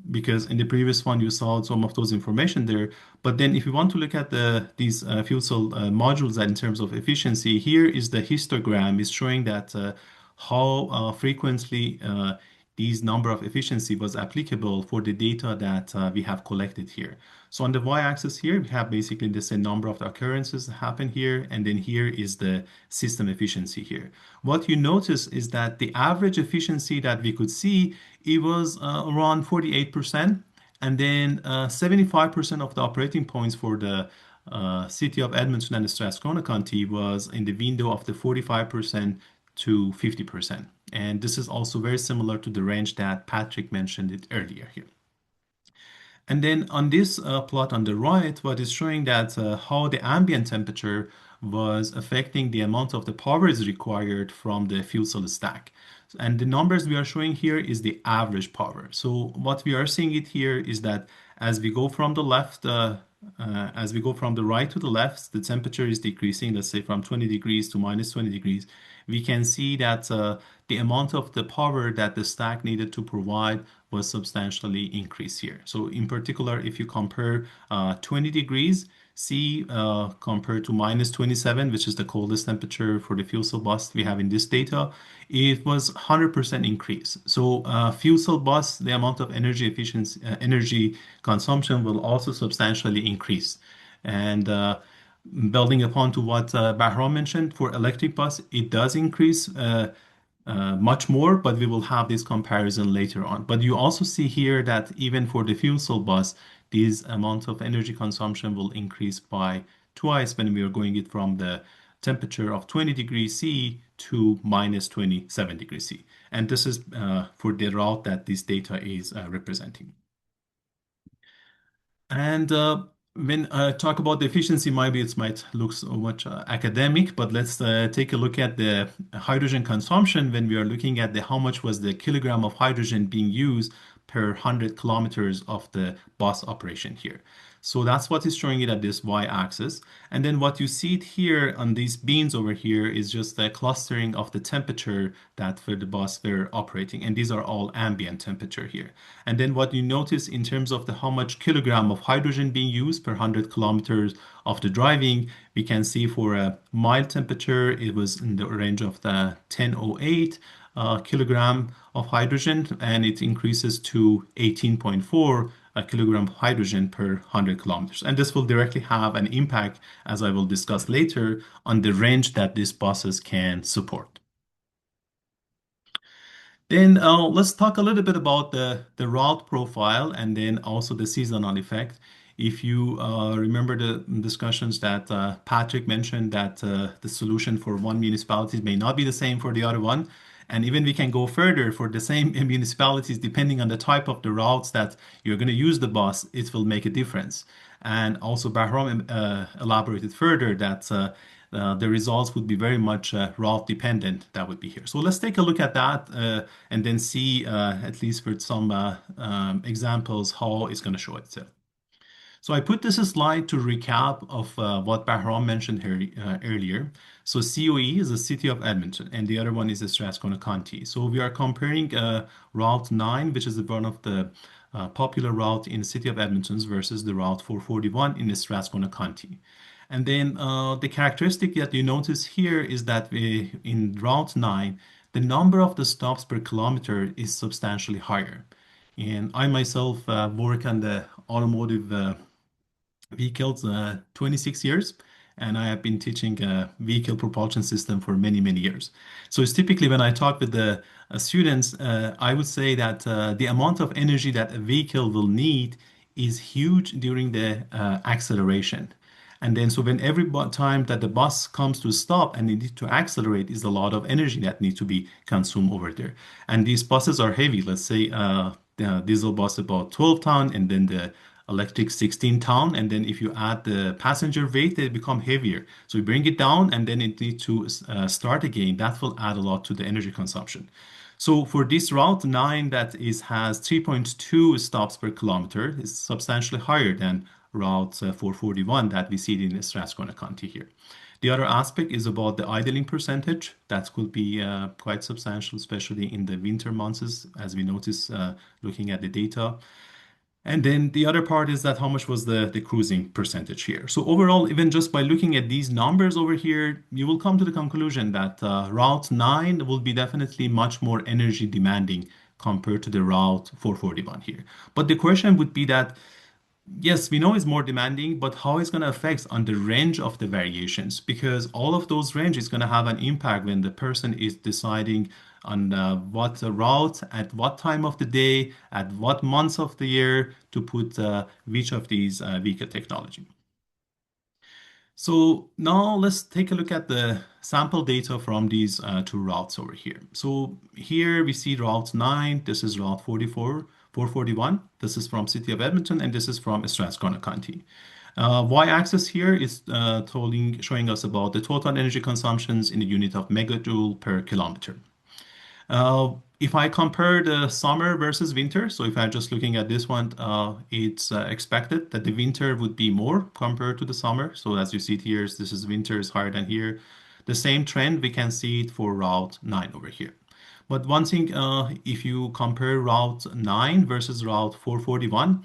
Speaker 4: because in the previous one you saw some of those information there, but then if you want to look at these fuel cell modules that in terms of efficiency, here is the histogram is showing that how frequently these number of efficiency was applicable for the data that we have collected here. So on the y-axis here, we have basically the same number of the occurrences that happen here, and then here is the system efficiency here. What you notice is that the average efficiency that we could see, it was around 48%, and then 75% of the operating points for the city of Edmonton and Strathcona County was in the window of the 45% to 50%. And this is also very similar to the range that Patrick mentioned it earlier here. And then on this plot on the right, what is showing that how the ambient temperature was affecting the amount of the power is required from the fuel cell stack. And the numbers we are showing here is the average power. So what we are seeing it here is that as we go from the left, as we go from the right to the left, the temperature is decreasing, let's say from 20 degrees to minus 20 degrees. We can see that the amount of the power that the stack needed to provide was substantially increased here. So in particular, if you compare 20 degrees C compared to minus 27, which is the coldest temperature for the fuel cell bus we have in this data, it was 100% increase. So fuel cell bus, the amount of energy efficiency, energy consumption will also substantially increase. And building upon to what Bahram mentioned, for electric bus, it does increase much more, but we will have this comparison later on. But you also see here that even for the fuel cell bus, this amount of energy consumption will increase by twice when we are going it from the temperature of 20 degrees C to minus 27 degrees C. And this is for the route that this data is representing. And when I talk about the efficiency, maybe it might look so much academic, but let's take a look at the hydrogen consumption when we are looking at how much was the kilogram of hydrogen being used per 100 kilometers of the bus operation here. So that's what is showing it at this y-axis. And then what you see it here on these beans over here is just the clustering of the temperature that for the bus we're operating. And these are all ambient temperature here. And then what you notice in terms of the how much kilogram of hydrogen being used per 100 kilometers of the driving, we can see for a mild temperature, it was in the range of the 1008 kilogram of hydrogen, and it increases to 18.4 a kilogram of hydrogen per 100 kilometers. And this will directly have an impact, as I will discuss later, on the range that these buses can support. Then let's talk a little bit about the route profile and then also the seasonal effect. If you remember the discussions that Patrick mentioned that the solution for one municipality may not be the same for the other one. And even we can go further for the same municipalities, depending on the type of the routes that you're going to use the bus, it will make a difference. And also Bahram elaborated further that the results would be very much route dependent that would be here. So let's take a look at that and then see at least with some examples how it's going to show itself. So I put this slide to recap of what Bahram mentioned here earlier. So COE is the city of Edmonton, and the other one is the Strathcona County. So we are comparing Route 9, which is one of the popular route in the city of Edmonton versus the Route 441 in the Strathcona County. And then the characteristic that you notice here is that in Route 9, the number of the stops per kilometer is substantially higher. And I myself work on the automotive vehicles 26 years, and I have been teaching a vehicle propulsion system for many, many years. So it's typically when I talk with the students, I would say that the amount of energy that a vehicle will need is huge during the acceleration. And then, so when every time that the bus comes to a stop and it needs to accelerate, is a lot of energy that needs to be consumed over there. And these buses are heavy. Let's say the diesel bus about 12 ton, and then the electric 16 ton. And then if you add the passenger weight, they become heavier. So you bring it down, and then it needs to start again. That will add a lot to the energy consumption. So for this Route 9 that has 3.2 stops per kilometer, is substantially higher than Route 441 that we see in Strathcona County here. The other aspect is about the idling percentage. That could be quite substantial, especially in the winter months, as we notice looking at the data. And then the other part is that how much was the cruising percentage here. So overall, even just by looking at these numbers over here, you will come to the conclusion that Route 9 will be definitely much more energy demanding compared to the Route 441 here. But the question would be that yes, we know it's more demanding, but how it's going to affect on the range of the variations? Because all of those range is going to have an impact when the person is deciding on what route, at what time of the day, at what months of the year to put which of these vehicle technology. So now let's take a look at the sample data from these two routes over here. So here we see Route 9, this is Route 441. This is from City of Edmonton, and this is from Strathcona County. Y-axis here is showing us about the total energy consumptions in the unit of megajoule per kilometer. If I compare the summer versus winter, so if I'm just looking at this one, it's expected that the winter would be more compared to the summer. So as you see it here, this is winter is higher than here. The same trend, we can see it for Route 9 over here. But one thing, if you compare Route 9 versus Route 441,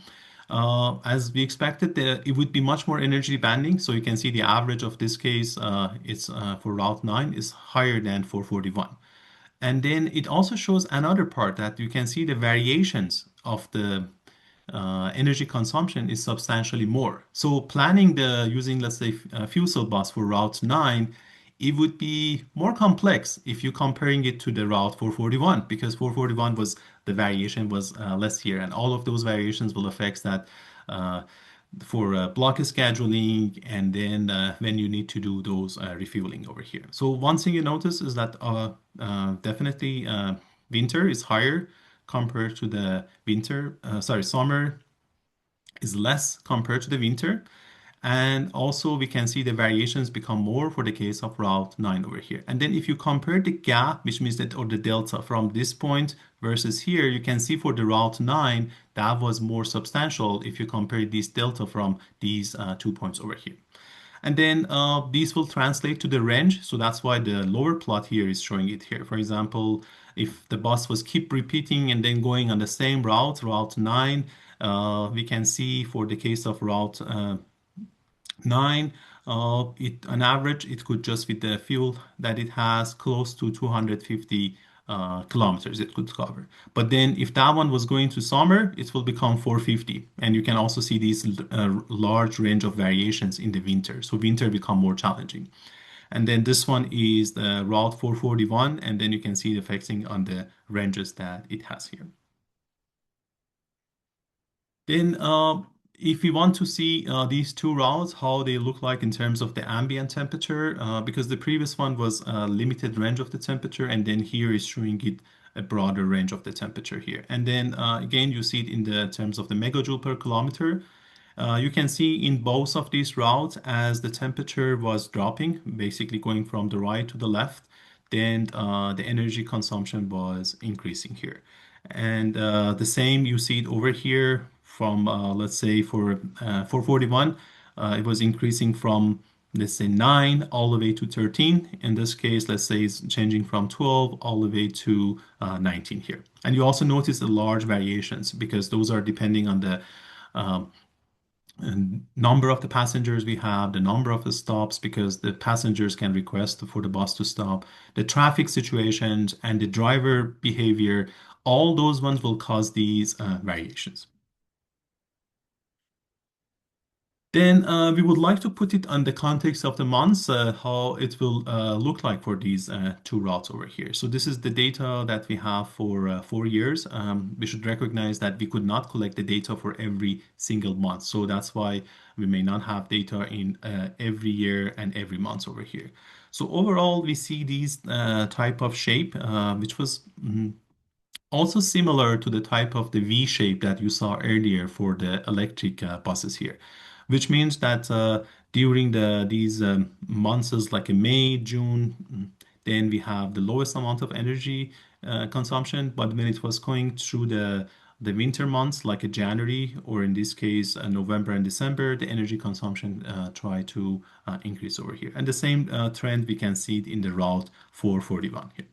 Speaker 4: as we expected, it would be much more energy demanding. So you can see the average of this case, it's for Route 9 is higher than 441. And then it also shows another part that you can see the variations of the energy consumption is substantially more. So planning using, let's say, a fuel cell bus for Route 9, it would be more complex if you're comparing it to the Route 441, because 441 was the variation was less here, and all of those variations will affect that for block scheduling, and then when you need to do those refueling over here. So one thing you notice is that definitely winter is higher compared to the summer is less compared to the winter. And also we can see the variations become more for the case of Route 9 over here. And then if you compare the gap, which means that, or the delta from this point versus here, you can see for the Route 9, that was more substantial if you compare this delta from these 2 points over here. And then these will translate to the range. So that's why the lower plot here is showing it here. For example, if the bus was keep repeating and then going on the same route, Route 9, we can see for the case of Route 9, on average, it could just with the fuel that it has close to 250 kilometers it could cover. But then if that one was going to summer, it will become 450. And you can also see these large range of variations in the winter. So winter become more challenging. And then this one is the Route 441, and then you can see the effects on the ranges that it has here. Then if we want to see these two routes, how they look like in terms of the ambient temperature, because the previous one was a limited range of the temperature, and then here is showing it a broader range of the temperature here. And then again, you see it in the terms of the megajoule per kilometer. You can see in both of these routes as the temperature was dropping, basically going from the right to the left, then the energy consumption was increasing here. And the same you see it over here from, let's say for 441, it was increasing from, let's say 9 all the way to 13. In this case, let's say it's changing from 12 all the way to 19 here. And you also notice the large variations because those are depending on the and number of the passengers we have, the number of the stops, because the passengers can request for the bus to stop, the traffic situations, and the driver behavior, all those ones will cause these variations. Then we would like to put it on the context of the months, how it will look like for these two routes over here. So this is the data that we have for 4 years. We should recognize that we could not collect the data for every single month. So that's why we may not have data in every year and every month over here. So overall, we see these type of shape, which was also similar to the type of the V shape that you saw earlier for the electric buses here, which means that during these months like in May, June, then we have the lowest amount of energy consumption. But when it was going through the winter months like a January, or in this case November and December, the energy consumption tried to increase over here. And the same trend we can see it in the route 441 here.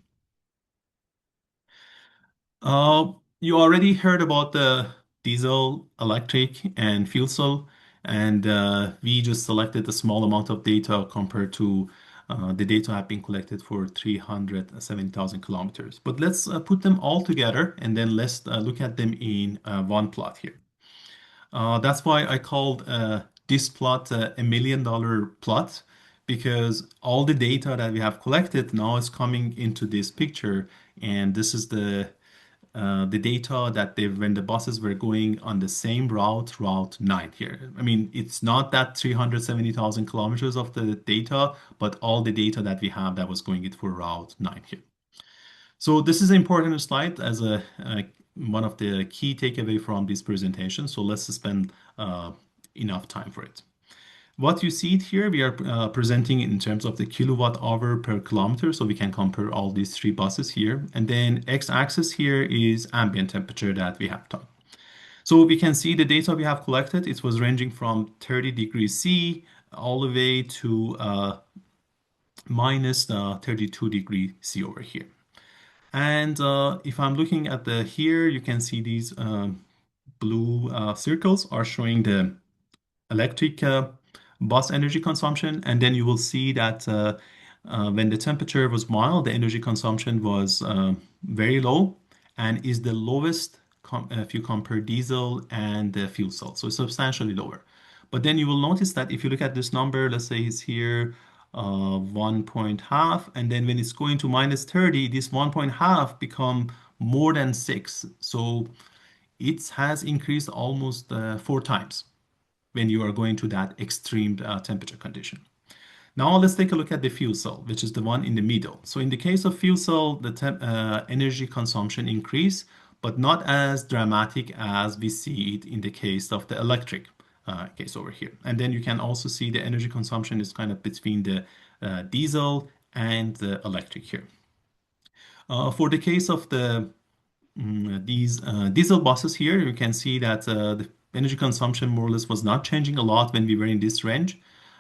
Speaker 4: You already heard about the diesel, electric, and fuel cell, and we just selected a small amount of data compared to the data have been collected for 370,000 kilometers. But let's put them all together and then let's look at them in one plot here. That's why I called this plot a $1 million plot, because all the data that we have collected now is coming into this picture, and this is the data that when the buses were going on the same route, Route 9 here. I mean, it's not that 370,000 kilometers of the data, but all the data that we have that was going it for Route 9 here. So this is an important slide as one of the key takeaway from this presentation. So let's spend enough time for it. What you see it here, we are presenting in terms of the kilowatt hour per kilometer. So we can compare all these three buses here. And then x-axis here is ambient temperature that we have done. So we can see the data we have collected. It was ranging from 30 degrees C all the way to minus 32 degrees C over here. And if I'm looking at here, you can see these blue circles are showing the electric bus energy consumption, and then you will see that when the temperature was mild, the energy consumption was very low and is the lowest if you compare diesel and the fuel cell, so substantially lower. But then you will notice that if you look at this number, let's say it's here 1.5, and then when it's going to minus 30, this 1.5 become more than 6. So it has increased almost 4 times when you are going to that extreme temperature condition. Now let's take a look at the fuel cell, which is the one in the middle. So in the case of fuel cell, the energy consumption increase, but not as dramatic as we see it in the case of the electric case over here. And then you can also see the energy consumption is kind of between the diesel and the electric here. For the case of these diesel buses here, you can see that the energy consumption more or less was not changing a lot when we were in this range.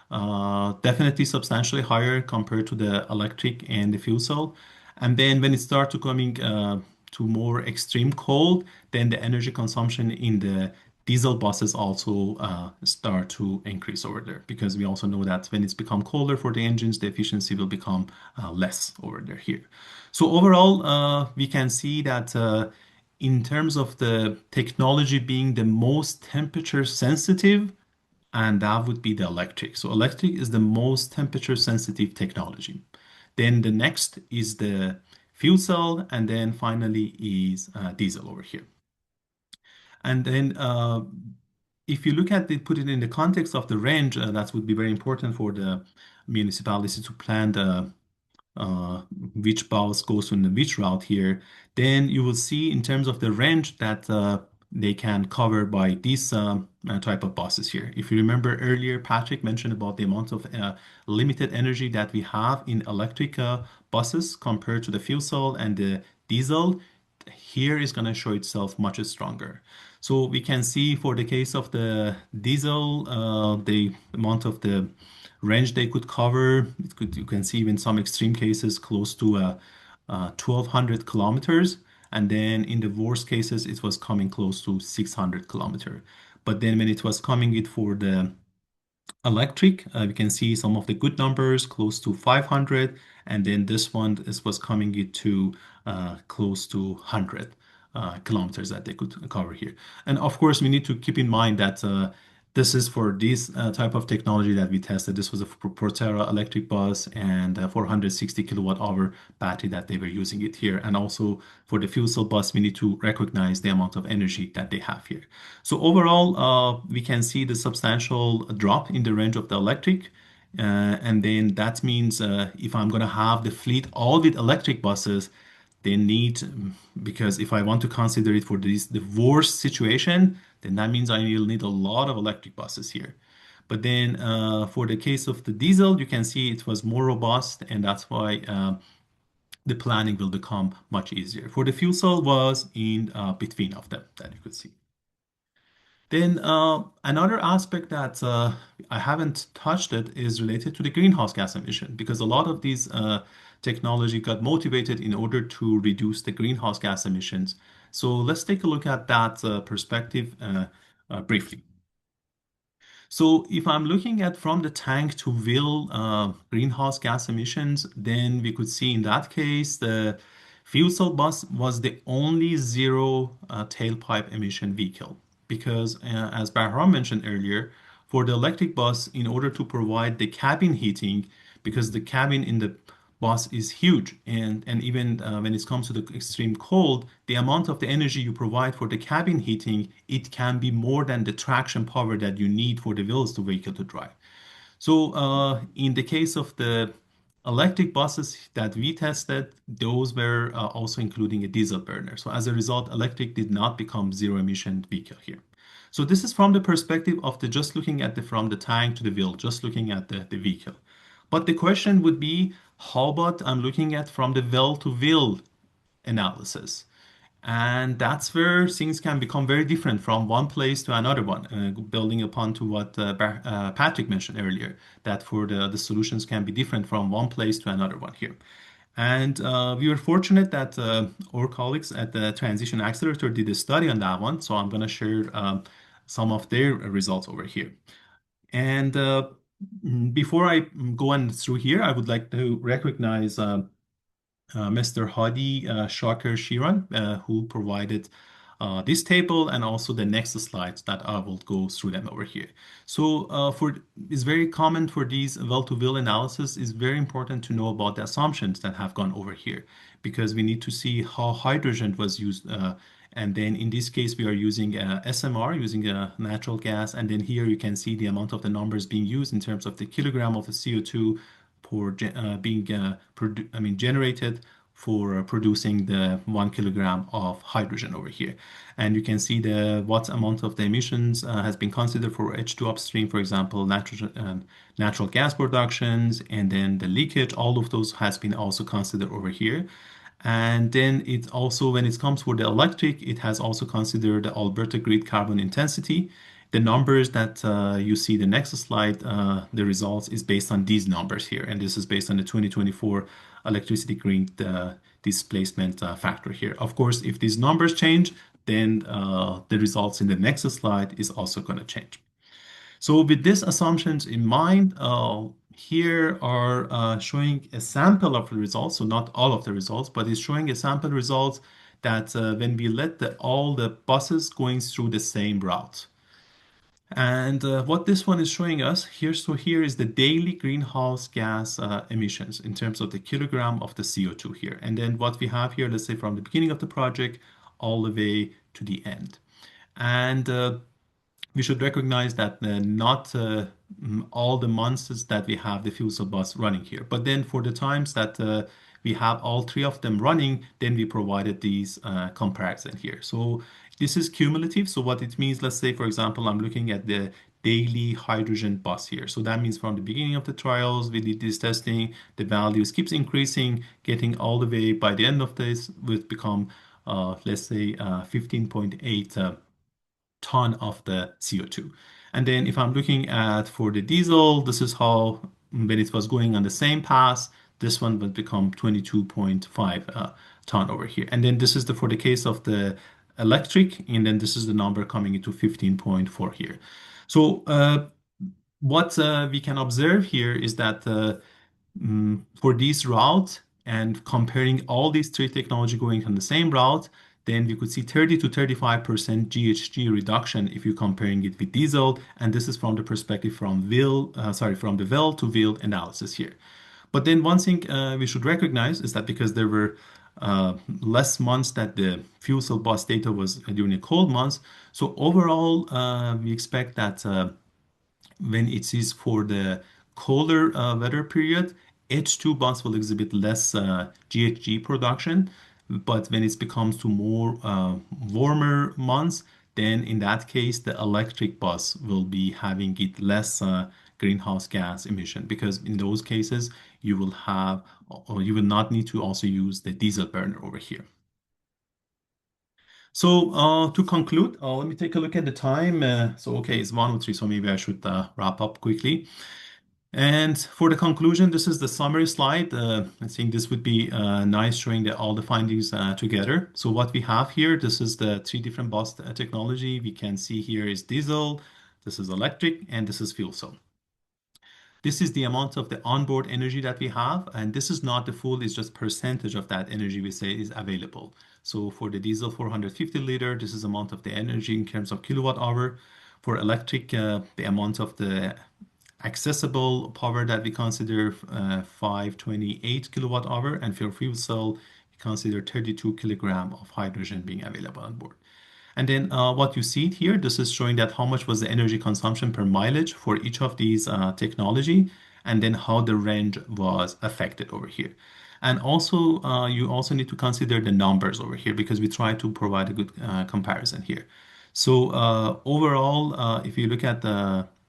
Speaker 4: Definitely substantially higher compared to the electric and the fuel cell. And then when it starts to coming to more extreme cold, then the energy consumption in the diesel buses also start to increase over there, because we also know that when it's become colder for the engines, the efficiency will become less over there here. So overall, we can see that in terms of the technology being the most temperature sensitive, and that would be the electric. So electric is the most temperature sensitive technology. Then the next is the fuel cell, and then finally is diesel over here. And then if you look at it, put it in the context of the range, that would be very important for the municipalities to plan the which bus goes in which route here. Then you will see in terms of the range that they can cover by these type of buses here. If you remember earlier, Patrick mentioned about the amount of limited energy that we have in electric buses compared to the fuel cell and the diesel. Here is going to show itself much stronger. So we can see for the case of the diesel, the amount of the range they could cover, you can see in some extreme cases close to 1,200 kilometers. And then in the worst cases, it was coming close to 600 kilometers. But then when it was coming it for the electric, we can see some of the good numbers close to 500, and then this was coming it to close to 100 kilometers that they could cover here. And of course, we need to keep in mind that this is for this type of technology that we tested. This was a Proterra electric bus and a 460 kilowatt hour battery that they were using it here. And also for the fuel cell bus, we need to recognize the amount of energy that they have here. So overall, we can see the substantial drop in the range of the electric. And then that means if I'm going to have the fleet all with electric buses, they need, because if I want to consider it for the worst situation, then that means I will need a lot of electric buses here. But then for the case of the diesel, you can see it was more robust, and that's why the planning will become much easier. For the fuel cell was in between of them that you could see. Then another aspect that I haven't touched it is related to the greenhouse gas emission, because a lot of these technology got motivated in order to reduce the greenhouse gas emissions. So let's take a look at that perspective briefly. So if I'm looking at from the tank to wheel greenhouse gas emissions, then we could see in that case the fuel cell bus was the only zero tailpipe emission vehicle. Because as Bahram mentioned earlier, for the electric bus, in order to provide the cabin heating, because the cabin in the bus is huge, and even when it comes to the extreme cold, the amount of the energy you provide for the cabin heating, it can be more than the traction power that you need for the wheels to vehicle to drive. So in the case of the electric buses that we tested, those were also including a diesel burner. So as a result, electric did not become zero emission vehicle here. So this is from the perspective of the just looking at the from the tank to the wheel, just looking at the vehicle. But the question would be, how about I'm looking at from the well to wheel analysis? And that's where things can become very different from one place to another one, building upon to what Patrick mentioned earlier, that for the solutions can be different from one place to another one here. And we were fortunate that our colleagues at the Transition Accelerator did a study on that one. So I'm going to share some of their results over here. And before I go on through here, I would like to recognize Mr. Hadi Shaker Shiran, who provided this table and also the next slides that I will go through them over here. So it's very common for these well-to-wheel analysis, is very important to know about the assumptions that have gone over here, because we need to see how hydrogen was used. And then in this case, we are using SMR, using natural gas. And then here you can see the amount of the numbers being used in terms of the kilogram of the CO2 for being generated for producing the 1 kilogram of hydrogen over here. And you can see what amount of the emissions has been considered for H2 upstream, for example, natural gas productions, and then the leakage, all of those has been also considered over here. And then it also, when it comes for the electric, it has also considered the Alberta grid carbon intensity. The numbers that you see the next slide, the results is based on these numbers here. And this is based on the 2024 electricity grid displacement factor here. Of course, if these numbers change, then the results in the next slide is also going to change. So with these assumptions in mind, here are showing a sample of the results. So not all of the results, but it's showing a sample results that when we let all the buses going through the same route. And what this one is showing us here, so here is the daily greenhouse gas emissions in terms of the kilogram of the CO2 here. And then what we have here, let's say from the beginning of the project all the way to the end. And we should recognize that not all the months that we have the fuel cell bus running here. But then for the times that we have all three of them running, then we provided these comparison here. So this is cumulative. So what it means, let's say, for example, I'm looking at the daily hydrogen bus here. So that means from the beginning of the trials, we did this testing, the values keeps increasing, getting all the way by the end of this will become, let's say, 15.8 ton of the CO2. And then if I'm looking at for the diesel, this is how when it was going on the same path, this one will become 22.5 ton over here. And then this is for the case of the electric, and then this is the number coming into 15.4 here. So what we can observe here is that for this route and comparing all these three technology going on the same route, then we could see 30 to 35% GHG reduction if you're comparing it with diesel. And this is from the perspective from from the well to wheel analysis here. But then one thing we should recognize is that because there were less months that the fuel cell bus data was during the cold months, so overall we expect that when it is for the colder weather period, H2 bus will exhibit less GHG production. But when it becomes to more warmer months, then in that case, the electric bus will be having it less greenhouse gas emission, because in those cases, you will have, or you will not need to also use the diesel burner over here. So to conclude, let me take a look at the time. Okay, it's 1:03, so maybe I should wrap up quickly. And for the conclusion, this is the summary slide. I think this would be nice showing all the findings together. So what we have here, this is the three different bus technology. We can see here is diesel, this is electric, and this is fuel cell. This is the amount of the onboard energy that we have, and this is not the full, it's just percentage of that energy we say is available. So for the diesel 450 liter, this is amount of the energy in terms of kilowatt hour. For electric, the amount of the accessible power that we consider 528 kilowatt hour, and for fuel cell, we consider 32 kilogram of hydrogen being available on board. And then what you see here, this is showing that how much was the energy consumption per mileage for each of these technology, and then how the range was affected over here. And also, you also need to consider the numbers over here, because we try to provide a good comparison here. So overall, if you look at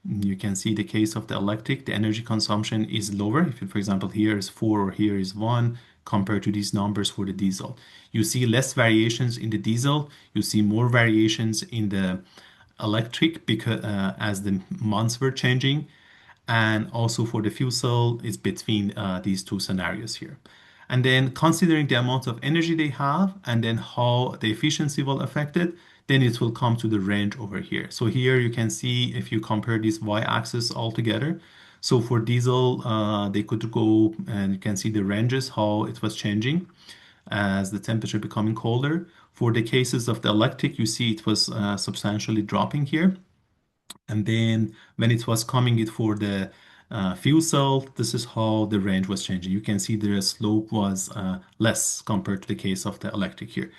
Speaker 4: you can see the case of the electric, the energy consumption is lower. If you, for example, here is 4 or here is 1 compared to these numbers for the diesel. You see less variations in the diesel. You see more variations in the electric because as the months were changing. And also for the fuel cell is between these two scenarios here. And then considering the amount of energy they have and then how the efficiency will affect it, then it will come to the range over here. So here you can see if you compare this y-axis all together. So for diesel, they could go and you can see the ranges, how it was changing as the temperature becoming colder. For the cases of the electric, you see it was substantially dropping here. And then when it was coming it for the fuel cell, this is how the range was changing. You can see the slope was less compared to the case of the electric here.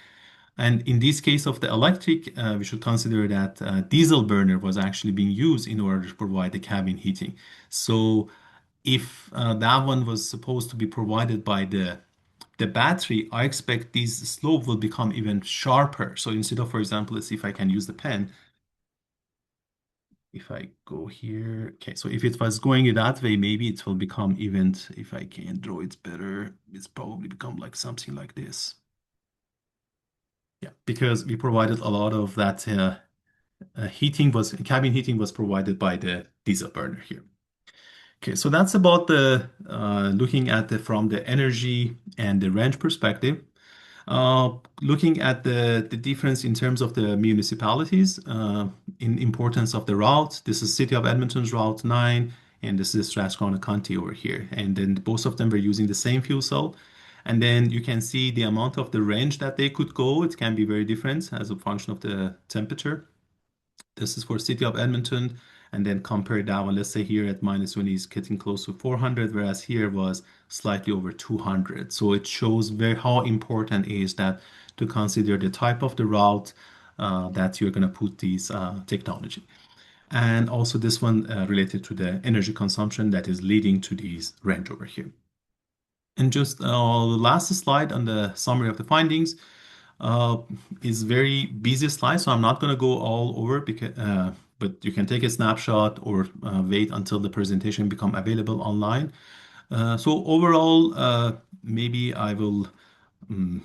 Speaker 4: And in this case of the electric, we should consider that diesel burner was actually being used in order to provide the cabin heating. So if that one was supposed to be provided by the the battery, I expect these slope will become even sharper. So instead of, for example, let's see if I can use the pen. If I go here, okay, so if it was going that way, maybe it will become even, if I can draw it better, it's probably become like something like this. Yeah, because we provided a lot of that cabin heating was provided by the diesel burner here. Okay, so that's about the looking at from the energy and the range perspective. Looking at the difference in terms of the municipalities, in importance of the route. This is City of Edmonton's Route 9, and this is Strathcona County over here. And then both of them were using the same fuel cell. And then you can see the amount of the range that they could go. It can be very different as a function of the temperature. This is for City of Edmonton, and then compare that one. Let's say here at -20 is getting close to 400, whereas here was slightly over 200. So it shows how important it is that to consider the type of the route that you're going to put these technology. And also this one related to the energy consumption that is leading to these range over here. And just the last slide on the summary of the findings uh, is very busy slide, so I'm not going to go all over because, but you can take a snapshot or wait until the presentation become available online. So overall, maybe I will mm,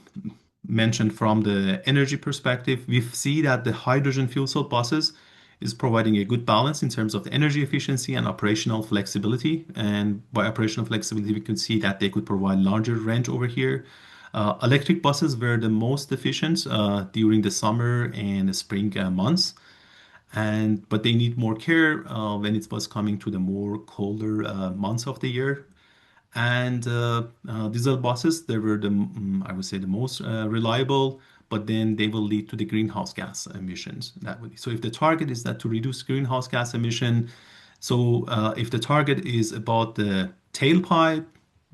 Speaker 4: mention from the energy perspective, we see that the hydrogen fuel cell buses is providing a good balance in terms of the energy efficiency and operational flexibility. And by operational flexibility, we could see that they could provide larger range over here. Electric buses were the most efficient during the summer and the spring months, but they need more care when it was coming to the more colder months of the year. And diesel buses, they were I would say, the most reliable, but then they will lead to the greenhouse gas emissions. So if the target is that to reduce greenhouse gas emission, so if the target is about the tailpipe,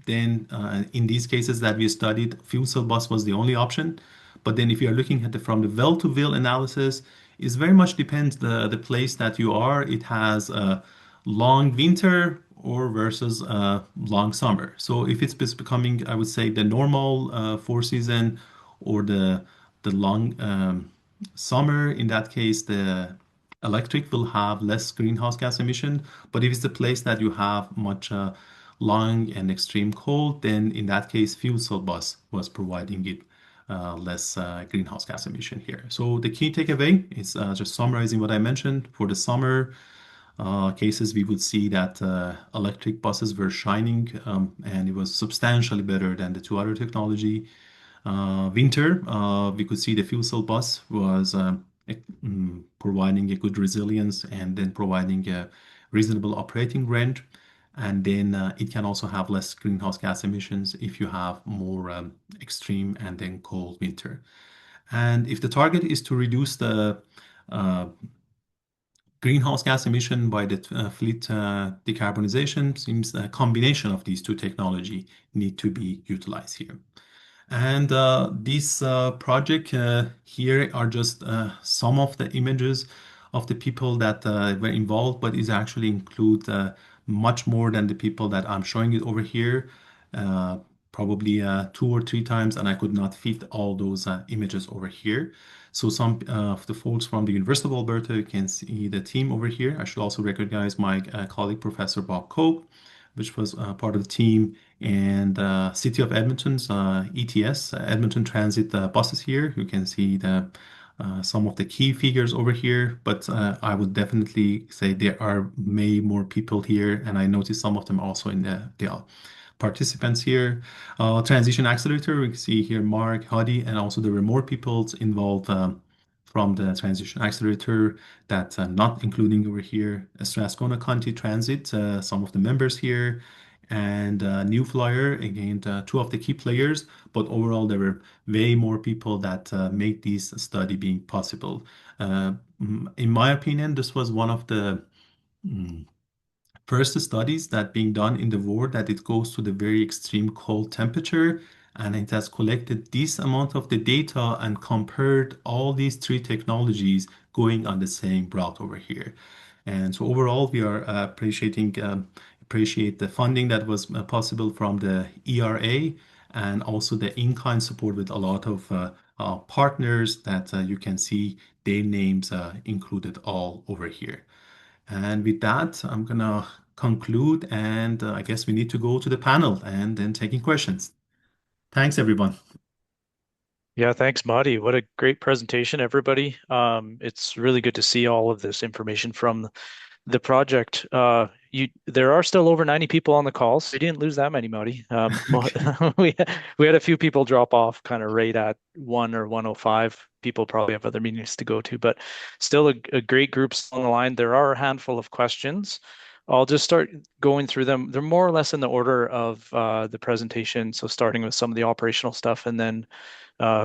Speaker 4: then in these cases that we studied, fuel cell bus was the only option. But then if you are looking at from the well to wheel analysis, it very much depends the place that you are. It has a long winter or versus long summer. So if it's becoming, I would say, the normal four season or the long summer, in that case, the electric will have less greenhouse gas emission. But if it's the place that you have much long and extreme cold, then in that case, fuel cell bus was providing it less greenhouse gas emission here. So the key takeaway is just summarizing what I mentioned. For the summer cases, we would see that electric buses were shining, and it was substantially better than the two other technology. Winter, we could see the fuel cell bus was providing a good resilience and then providing a reasonable operating range. And then it can also have less greenhouse gas emissions if you have more extreme and then cold winter. And if the target is to reduce the greenhouse gas emission by the fleet decarbonization, seems a combination of these two technology need to be utilized here. And this project here are just some of the images of the people that were involved, but it actually include much more than the people that I'm showing it over here. Probably 2 or 3 times, and I could not fit all those images over here. So some of the folks from the University of Alberta, you can see the team over here. I should also recognize my colleague, Professor Bob Cope, which was part of the team, and City of Edmonton's ETS, Edmonton Transit buses here. You can see some of the key figures over here, but I would definitely say there are many more people here, and I noticed some of them also in the participants here. Transition Accelerator, we can see here Mark, Hadi, and also there were more people involved from the Transition Accelerator that not including over here. Strathcona County Transit, some of the members here, and New Flyer, again, two of the key players, but overall there were way more people that made this study being possible. In my opinion, this was one of the first studies that being done in the world that it goes to the very extreme cold temperature, and it has collected this amount of the data and compared all these three technologies going on the same route over here. And so overall, we are appreciate the funding that was possible from the ERA and also the in-kind support with a lot of partners that you can see their names included all over here. And with that, I'm gonna conclude, and I guess we need to go to the panel and then taking questions. Thanks, everyone.
Speaker 1: Yeah, thanks, Madi. What a great presentation, everybody. It's really good to see all of this information from the project. There are still over 90 people on the call, so we didn't lose that many, Modi. We had a few people drop off kind of right at 1 or 105. People probably have other meetings to go to, but still a great group on the line. There are a handful of questions. I'll just start going through them. They're more or less in the order of the presentation. So starting with some of the operational stuff, and then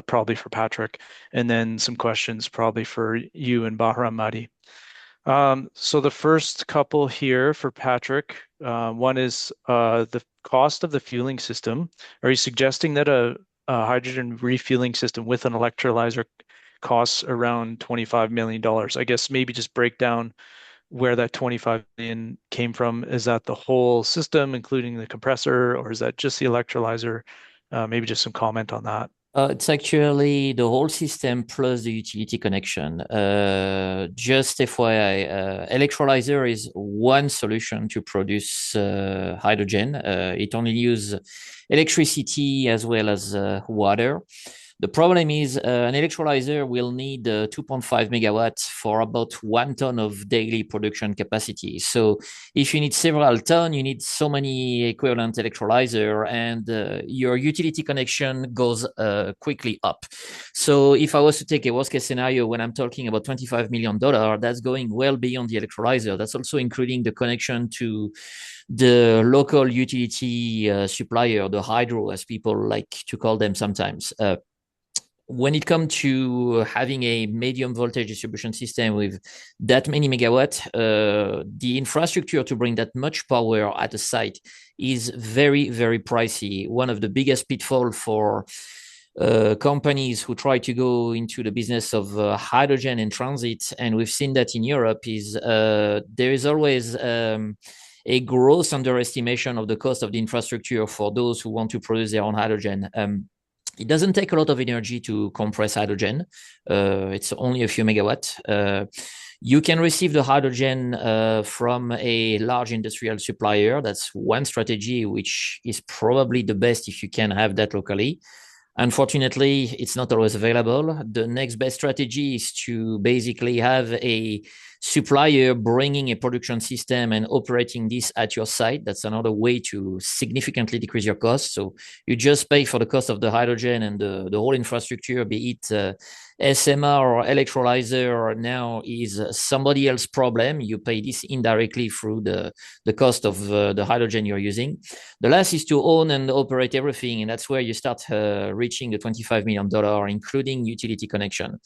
Speaker 1: probably for Patrick, and then some questions probably for you and Bahram, Madi. So the first couple here for Patrick, one is the cost of the fueling system. Are you suggesting that a hydrogen refueling system with an electrolyzer costs around $25 million? I guess maybe just break down where that 25 million came from. Is that the whole system, including the compressor, or is that just the electrolyzer? Maybe just some comment on that.
Speaker 2: It's actually the whole system plus the utility connection. Just FYI, electrolyzer is one solution to produce hydrogen. It only uses electricity as well as water. The problem is an electrolyzer will need 2.5 megawatts for about 1 ton of daily production capacity. So if you need several tons, you need so many equivalent electrolyzer, and your utility connection goes quickly up. So if I was to take a worst case scenario, when I'm talking about $25 million, that's going well beyond the electrolyzer. That's also including the connection to the local utility supplier, the hydro, as people like to call them sometimes. When it comes to having a medium voltage distribution system with that many megawatts, the infrastructure to bring that much power at a site is very, very pricey. One of the biggest pitfalls for companies who try to go into the business of hydrogen and transit, and we've seen that in Europe, is there is always a gross underestimation of the cost of the infrastructure for those who want to produce their own hydrogen. It doesn't take a lot of energy to compress hydrogen. It's only a few megawatts. You can receive the hydrogen from a large industrial supplier. That's one strategy, which is probably the best if you can have that locally. Unfortunately, it's not always available. The next best strategy is to basically have a supplier bringing a production system and operating this at your site. That's another way to significantly decrease your costs. So you just pay for the cost of the hydrogen, and the whole infrastructure, be it SMR or electrolyzer, now is somebody else's problem. You pay this indirectly through the cost of the hydrogen you're using. The last is to own and operate everything, and that's where you start reaching the $25 million, including utility connection.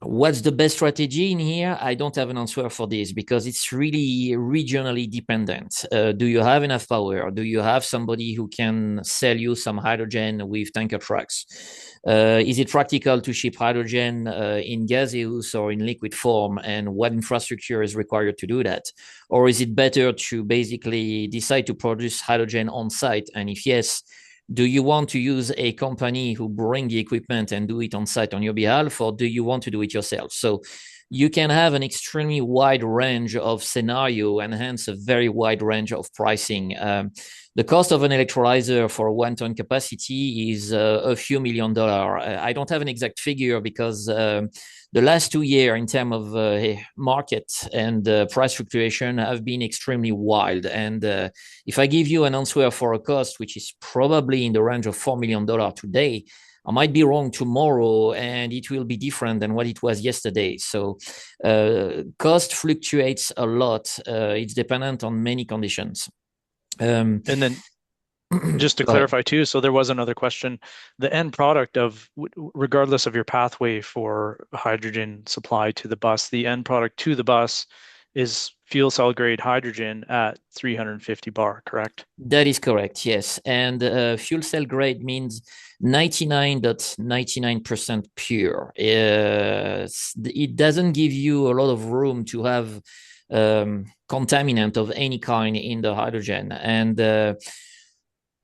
Speaker 2: What's the best strategy in here? I don't have an answer for this because it's really regionally dependent. Do you have enough power? Do you have somebody who can sell you some hydrogen with tanker trucks? Is it practical to ship hydrogen in gaseous or in liquid form? And what infrastructure is required to do that? Or is it better to basically decide to produce hydrogen on site? And if yes, do you want to use a company who bring the equipment and do it on site on your behalf, or do you want to do it yourself? So you can have an extremely wide range of scenario and hence a very wide range of pricing. The cost of an electrolyzer for 1 ton capacity is a few $1 million. I don't have an exact figure because the last 2 years in terms of market and price fluctuation have been extremely wild. And if I give you an answer for a cost, which is probably in the range of $4 million today, I might be wrong tomorrow and it will be different than what it was yesterday. So cost fluctuates a lot. It's dependent on many conditions.
Speaker 1: And then just to clarify too, so there was another question. The end product of, regardless of your pathway for hydrogen supply to the bus, the end product to the bus is fuel cell grade hydrogen at 350 bar, correct?
Speaker 2: That is correct, yes. And fuel cell grade means 99.99% pure. It doesn't give you a lot of room to have contaminant of any kind in the hydrogen. And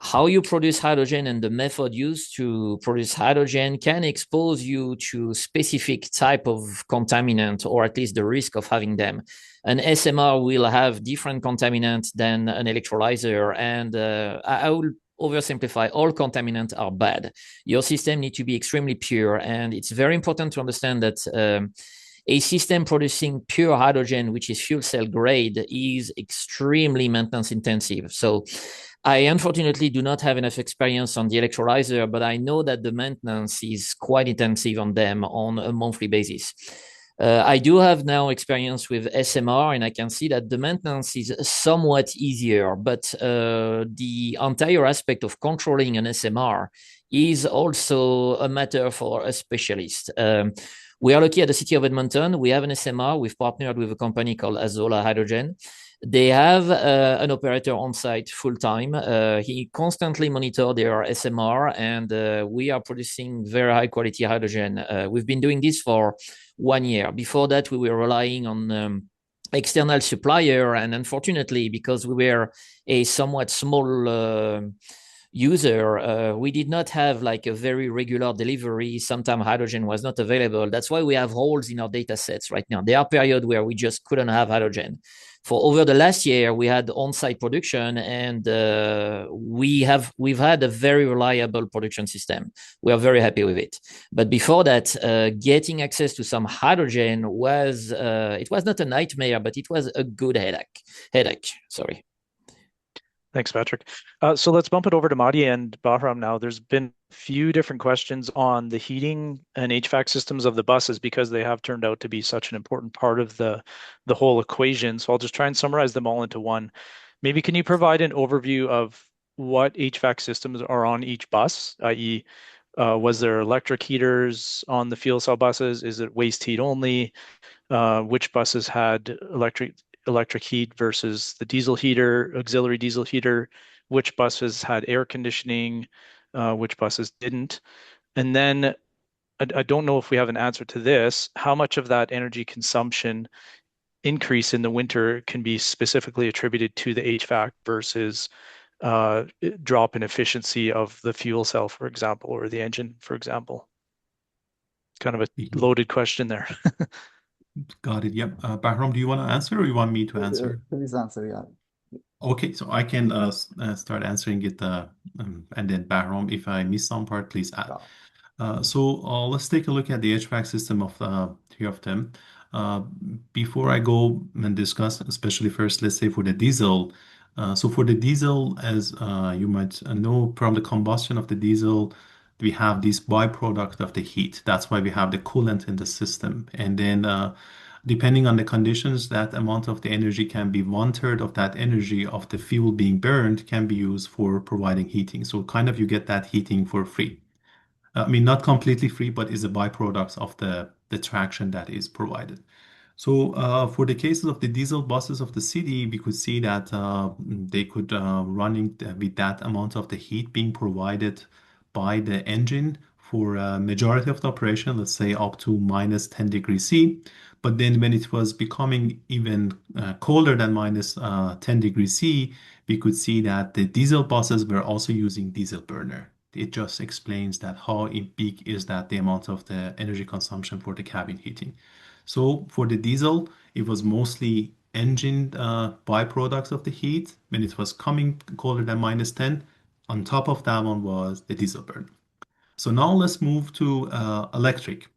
Speaker 2: how you produce hydrogen and the method used to produce hydrogen can expose you to specific type of contaminant, or at least the risk of having them. An SMR will have different contaminants than an electrolyzer, and I will oversimplify, all contaminants are bad. Your system needs to be extremely pure, and it's very important to understand that a system producing pure hydrogen, which is fuel cell grade, is extremely maintenance intensive. So I unfortunately do not have enough experience on the electrolyzer, but I know that the maintenance is quite intensive on them on a monthly basis. I do have now experience with SMR, and I can see that the maintenance is somewhat easier, but the entire aspect of controlling an SMR is also a matter for a specialist. We are lucky at the city of Edmonton. We have an SMR. We've partnered with a company called Azola Hydrogen. They have an operator on site full time. He constantly monitors their SMR, and we are producing very high quality hydrogen. We've been doing this for 1 year. Before that, we were relying on external supplier, and unfortunately, because we were a somewhat small user, we did not have like a very regular delivery. Sometimes hydrogen was not available. That's why we have holes in our data sets right now. There are periods where we just couldn't have hydrogen. For over the last year, we had on-site production, and we've had a very reliable production system. We are very happy with it. But before that, getting access to some hydrogen was it was not a nightmare, but it was a good headache. Sorry.
Speaker 1: Thanks, Patrick. So let's bump it over to Madi and Bahram now. There's been a few different questions on the heating and HVAC systems of the buses because they have turned out to be such an important part of the whole equation. So I'll just try and summarize them all into one. Maybe can you provide an overview of what HVAC systems are on each bus, i.e., was there electric heaters on the fuel cell buses? Is it waste heat only? Which buses had electric heat versus the diesel heater, auxiliary diesel heater, which buses had air conditioning, which buses didn't. And then I don't know if we have an answer to this. How much of that energy consumption increase in the winter can be specifically attributed to the HVAC versus drop in efficiency of the fuel cell, for example, or the engine, for example? Kind of a loaded question there.
Speaker 4: Got it. Yep. Bahram, do you want to answer or you want me to answer?
Speaker 3: Please answer, yeah.
Speaker 4: Okay, so I can start answering it, and then Bahram, if I miss some part, please add. Let's take a look at the HVAC system of three of them. Before I go and discuss, especially first, let's say for the diesel. So for the diesel, as you might know, from the combustion of the diesel, we have this byproduct of the heat. That's why we have the coolant in the system. And then depending on the conditions, that amount of the energy can be 1/3 of that energy of the fuel being burned can be used for providing heating. So kind of you get that heating for free. I mean, not completely free, but is a byproduct of the traction that is provided. So for the cases of the diesel buses of the city, we could see that they could running with that amount of the heat being provided by the engine for a majority of the operation, let's say up to minus 10 degrees C. But then when it was becoming even colder than minus 10 degrees C, we could see that the diesel buses were also using diesel burner. It just explains that how big is that the amount of the energy consumption for the cabin heating. So for the diesel, it was mostly engine byproducts of the heat. When it was coming colder than minus 10, on top of that one was the diesel burn. So now let's move to electric.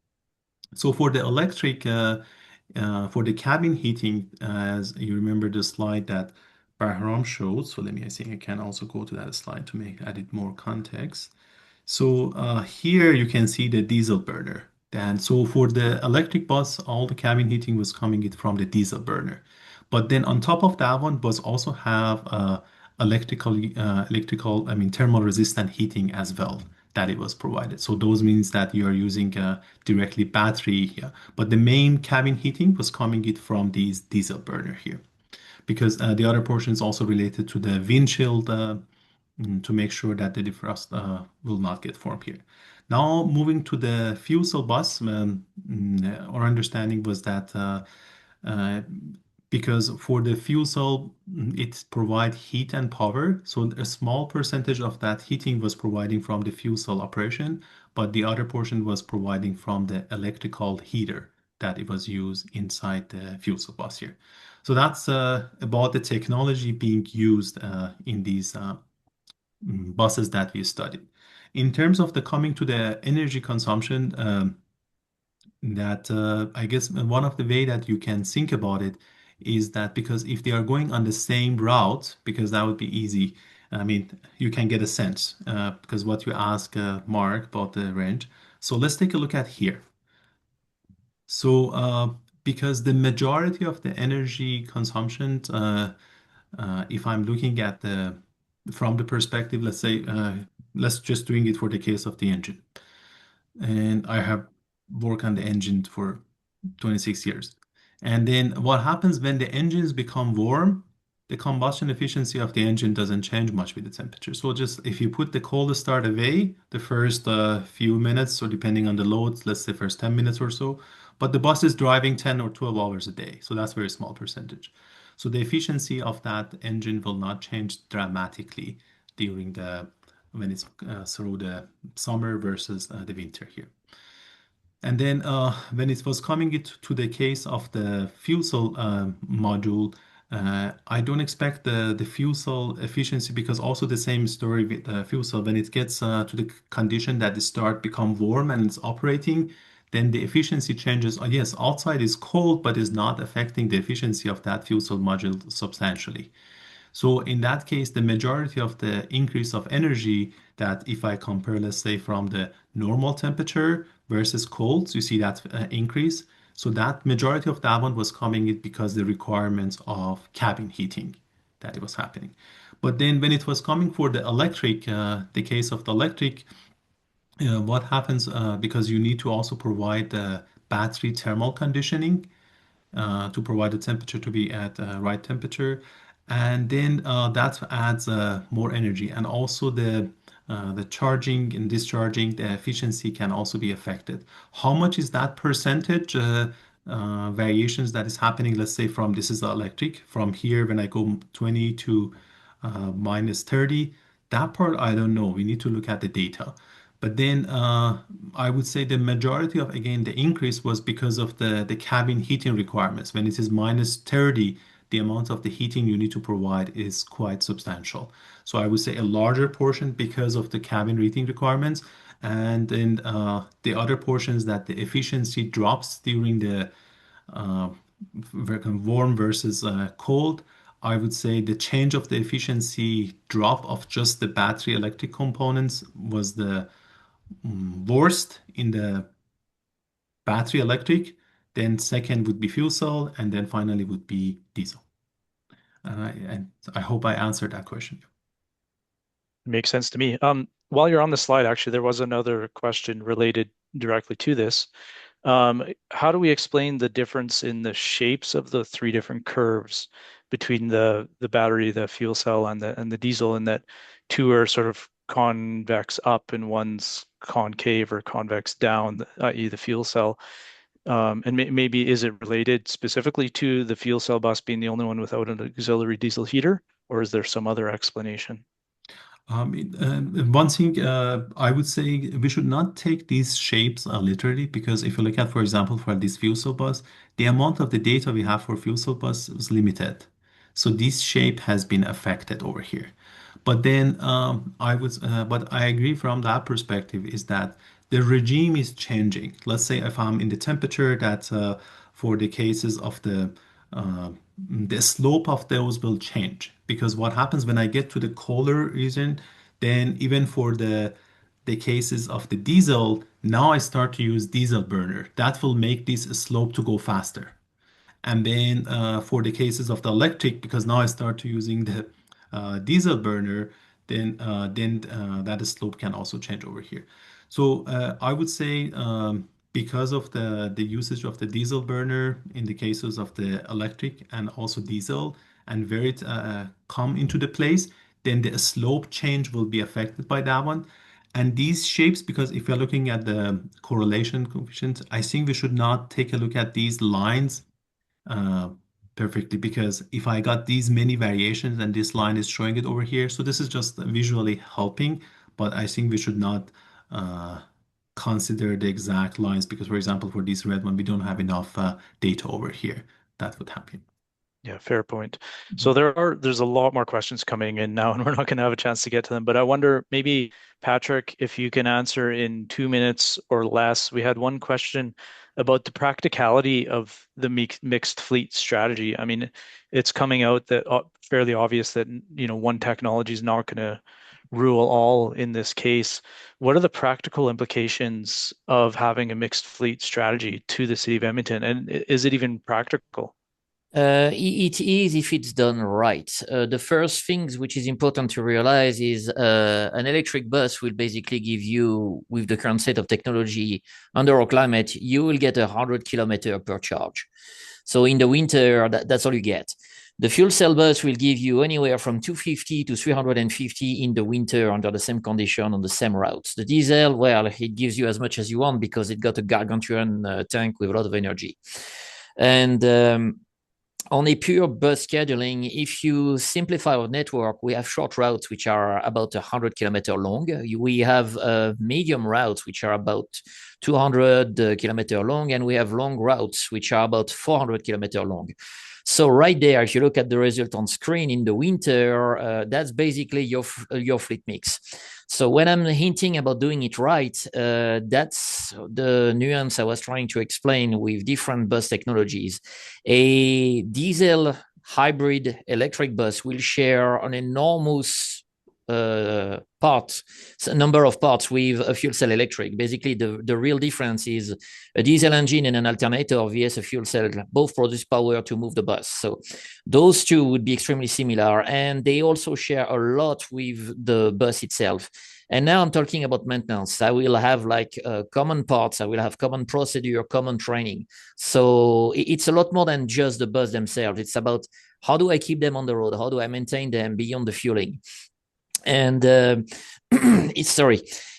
Speaker 4: So for the electric, for the cabin heating, as you remember the slide that Bahram showed. So let me, I think I can also go to that slide to add it more context. So here you can see the diesel burner. And so for the electric bus, all the cabin heating was coming in from the diesel burner. But then on top of that one was also have I mean, thermal resistant heating as well that it was provided. So those means that you are using directly battery here. But the main cabin heating was coming it from these diesel burner here. Because the other portion is also related to the windshield to make sure that the defrost will not get formed here. Now moving to the fuel cell bus, our understanding was that because for the fuel cell, it provides heat and power. So a small percentage of that heating was providing from the fuel cell operation, but the other portion was providing from the electrical heater that it was used inside the fuel cell bus here. So that's about the technology being used in these buses that we studied. In terms of the coming to the energy consumption, that I guess one of the way that you can think about it is that because if they are going on the same route, because that would be easy. I mean, you can get a sense because what you ask Mark about the range. So let's take a look at here. So because the majority of the energy consumption, if I'm looking at the from the perspective, let's say, let's just doing it for the case of the engine. And I have worked on the engine for 26 years. And then what happens when the engines become warm, the combustion efficiency of the engine doesn't change much with the temperature. So just if you put the cold start away, the first few minutes, or depending on the load, let's say first 10 minutes or so, but the bus is driving 10 or 12 hours a day. So that's a very small percentage. So the efficiency of that engine will not change dramatically during the when it's through the summer versus the winter here. And then when it was coming to the case of the fuel cell module, I don't expect the fuel cell efficiency because also the same story with the fuel cell. When it gets to the condition that it start become warm and it's operating, then the efficiency changes. Yes, outside is cold, but is not affecting the efficiency of that fuel cell module substantially. So in that case, the majority of the increase of energy that if I compare, let's say from the normal temperature versus cold, you see that increase. So that majority of that one was coming in because the requirements of cabin heating that it was happening. But then when it was coming for the electric, the case of the electric, what happens because you need to also provide the battery thermal conditioning to provide the temperature to be at right temperature, and then that adds more energy, and also the charging and discharging, the efficiency can also be affected. How much is that percentage variations that is happening? Let's say from this is the electric from here when I go 20 to minus 30. That part I don't know. We need to look at the data. But then I would say the majority of, again, the increase was because of the cabin heating requirements. When it is minus 30, the amount of the heating you need to provide is quite substantial. So I would say a larger portion because of the cabin heating requirements. And then the other portions that the efficiency drops during the uh, warm versus cold. I would say the change of the efficiency drop of just the battery electric components was the worst in the battery electric, then second would be fuel cell, and then finally would be diesel. And I hope I answered that question.
Speaker 1: Makes sense to me. While you're on the slide, actually, there was another question related directly to this. How do we explain the difference in the shapes of the three different curves between the battery, the fuel cell, and the diesel, and that two are sort of convex up and one's concave or convex down, i.e. the fuel cell? And maybe is it related specifically to the fuel cell bus being the only one without an auxiliary diesel heater, or is there some other explanation?
Speaker 4: One thing I would say we should not take these shapes literally because if you look at, for example, for this fuel cell bus, the amount of the data we have for fuel cell bus is limited. So this shape has been affected over here. But then but I agree from that perspective is that the regime is changing. Let's say if I'm in the temperature that for the cases of the slope of those will change because what happens when I get to the colder region, then even for the cases of the diesel, now I start to use diesel burner. That will make this slope to go faster. And then for the cases of the electric, because now I start to using the diesel burner, then that slope can also change over here. So I would say because of the usage of the diesel burner in the cases of the electric and also diesel, and where it come into the place, then the slope change will be affected by that one. And these shapes, because if you're looking at the correlation coefficient, I think we should not take a look at these lines uh, perfectly, because if I got these many variations and this line is showing it over here, so this is just visually helping, but I think we should not uh, consider the exact lines because, for example, for this red one, we don't have enough data over here. That would happen.
Speaker 1: Yeah, fair point. So there's a lot more questions coming in now, and we're not going to have a chance to get to them. But I wonder, maybe Patrick, if you can answer in 2 minutes or less. We had one question about the practicality of the mixed fleet strategy. I mean, it's coming out that fairly obvious that one technology is not going to rule all in this case. What are the practical implications of having a mixed fleet strategy to the city of Edmonton, and is it even practical?
Speaker 2: It is if it's done right. The first things which is important to realize is an electric bus will basically give you, with the current state of technology under our climate, you will get 100 kilometers per charge. So in the winter, that's all you get. The fuel cell bus will give you anywhere from 250 to 350 in the winter under the same condition on the same routes. The diesel, well, it gives you as much as you want because it got a gargantuan tank with a lot of energy. And on a pure bus scheduling, if you simplify our network, we have short routes which are about 100 kilometers long. We have medium routes which are about 200 kilometers long, and we have long routes which are about 400 kilometers long. So right there, if you look at the result on screen in the winter, that's basically your fleet mix. So when I'm hinting about doing it right, that's the nuance I was trying to explain with different bus technologies. A diesel hybrid electric bus will share an enormous number of parts with a fuel cell electric. Basically, the real difference is a diesel engine and an alternator vs a fuel cell. Both produce power to move the bus. So those two would be extremely similar, and they also share a lot with the bus itself. And now I'm talking about maintenance. I will have like common parts. I will have common procedure, common training. So it's a lot more than just the bus themselves. It's about how do I keep them on the road? How do I maintain them beyond the fueling? And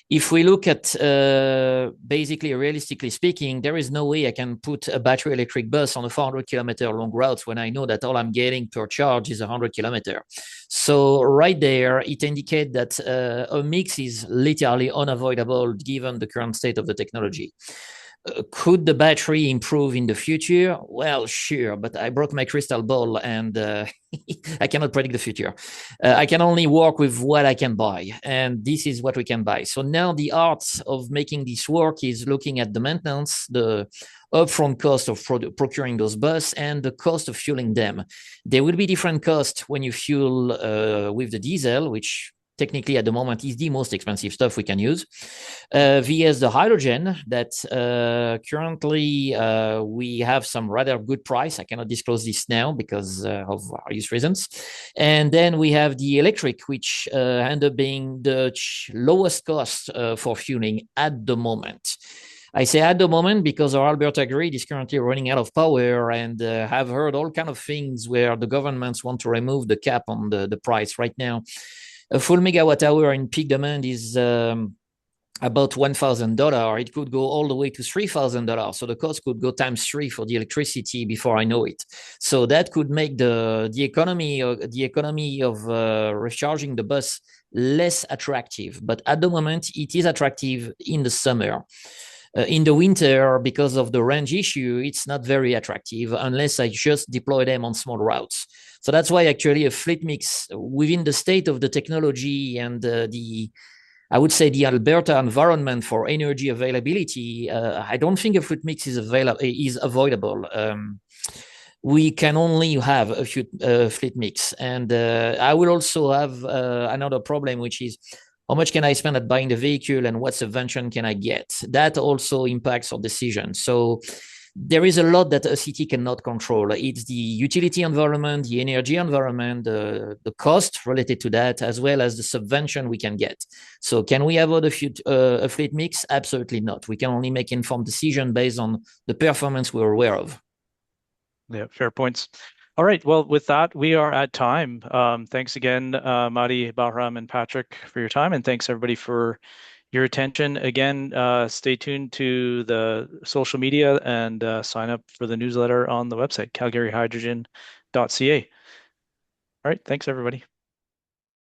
Speaker 2: if we look at basically realistically speaking, there is no way I can put a battery electric bus on a 400 kilometer long route when I know that all I'm getting per charge is 100 kilometers. So right there, it indicates that a mix is literally unavoidable given the current state of the technology. Could the battery improve in the future? Well, sure, but I brought my crystal ball and I cannot predict the future. I can only work with what I can buy, and this is what we can buy. So now the art of making this work is looking at the maintenance, the upfront cost of procuring those buses, and the cost of fueling them. There will be different costs when you fuel with the diesel, which technically at the moment is the most expensive stuff we can use, vs the hydrogen that currently we have some rather good price. I cannot disclose this now because of various reasons. And then we have the electric, which end up being the lowest cost for fueling at the moment. I say at the moment because our Alberta grid is currently running out of power, and have heard all kind of things where the governments want to remove the cap on the price right now. A full megawatt hour in peak demand is about $1,000. It could go all the way to $3,000. So the cost could go times 3 for the electricity before I know it. So that could make the economy of recharging the bus less attractive. But at the moment, it is attractive in the summer. In the winter, because of the range issue, it's not very attractive unless I just deploy them on small routes. So that's why actually a fleet mix within the state of the technology and I would say the Alberta environment for energy availability, I don't think a fleet mix is avoidable. We can only have a fleet mix. And I will also have another problem, which is how much can I spend at buying the vehicle and what subvention can I get? That also impacts our decision. So there is a lot that a city cannot control. It's the utility environment, the energy environment, the cost related to that, as well as the subvention we can get. So can we avoid a fleet mix? Absolutely not. We can only make informed decision based on the performance we're aware of.
Speaker 1: Yeah, fair points. All right. Well, with that, we are at time. Thanks again, Madi, Bahram, and Patrick for your time. And thanks everybody for your attention. Again, stay tuned to the social media and sign up for the newsletter on the website, calgaryhydrogen.ca. All right, thanks everybody.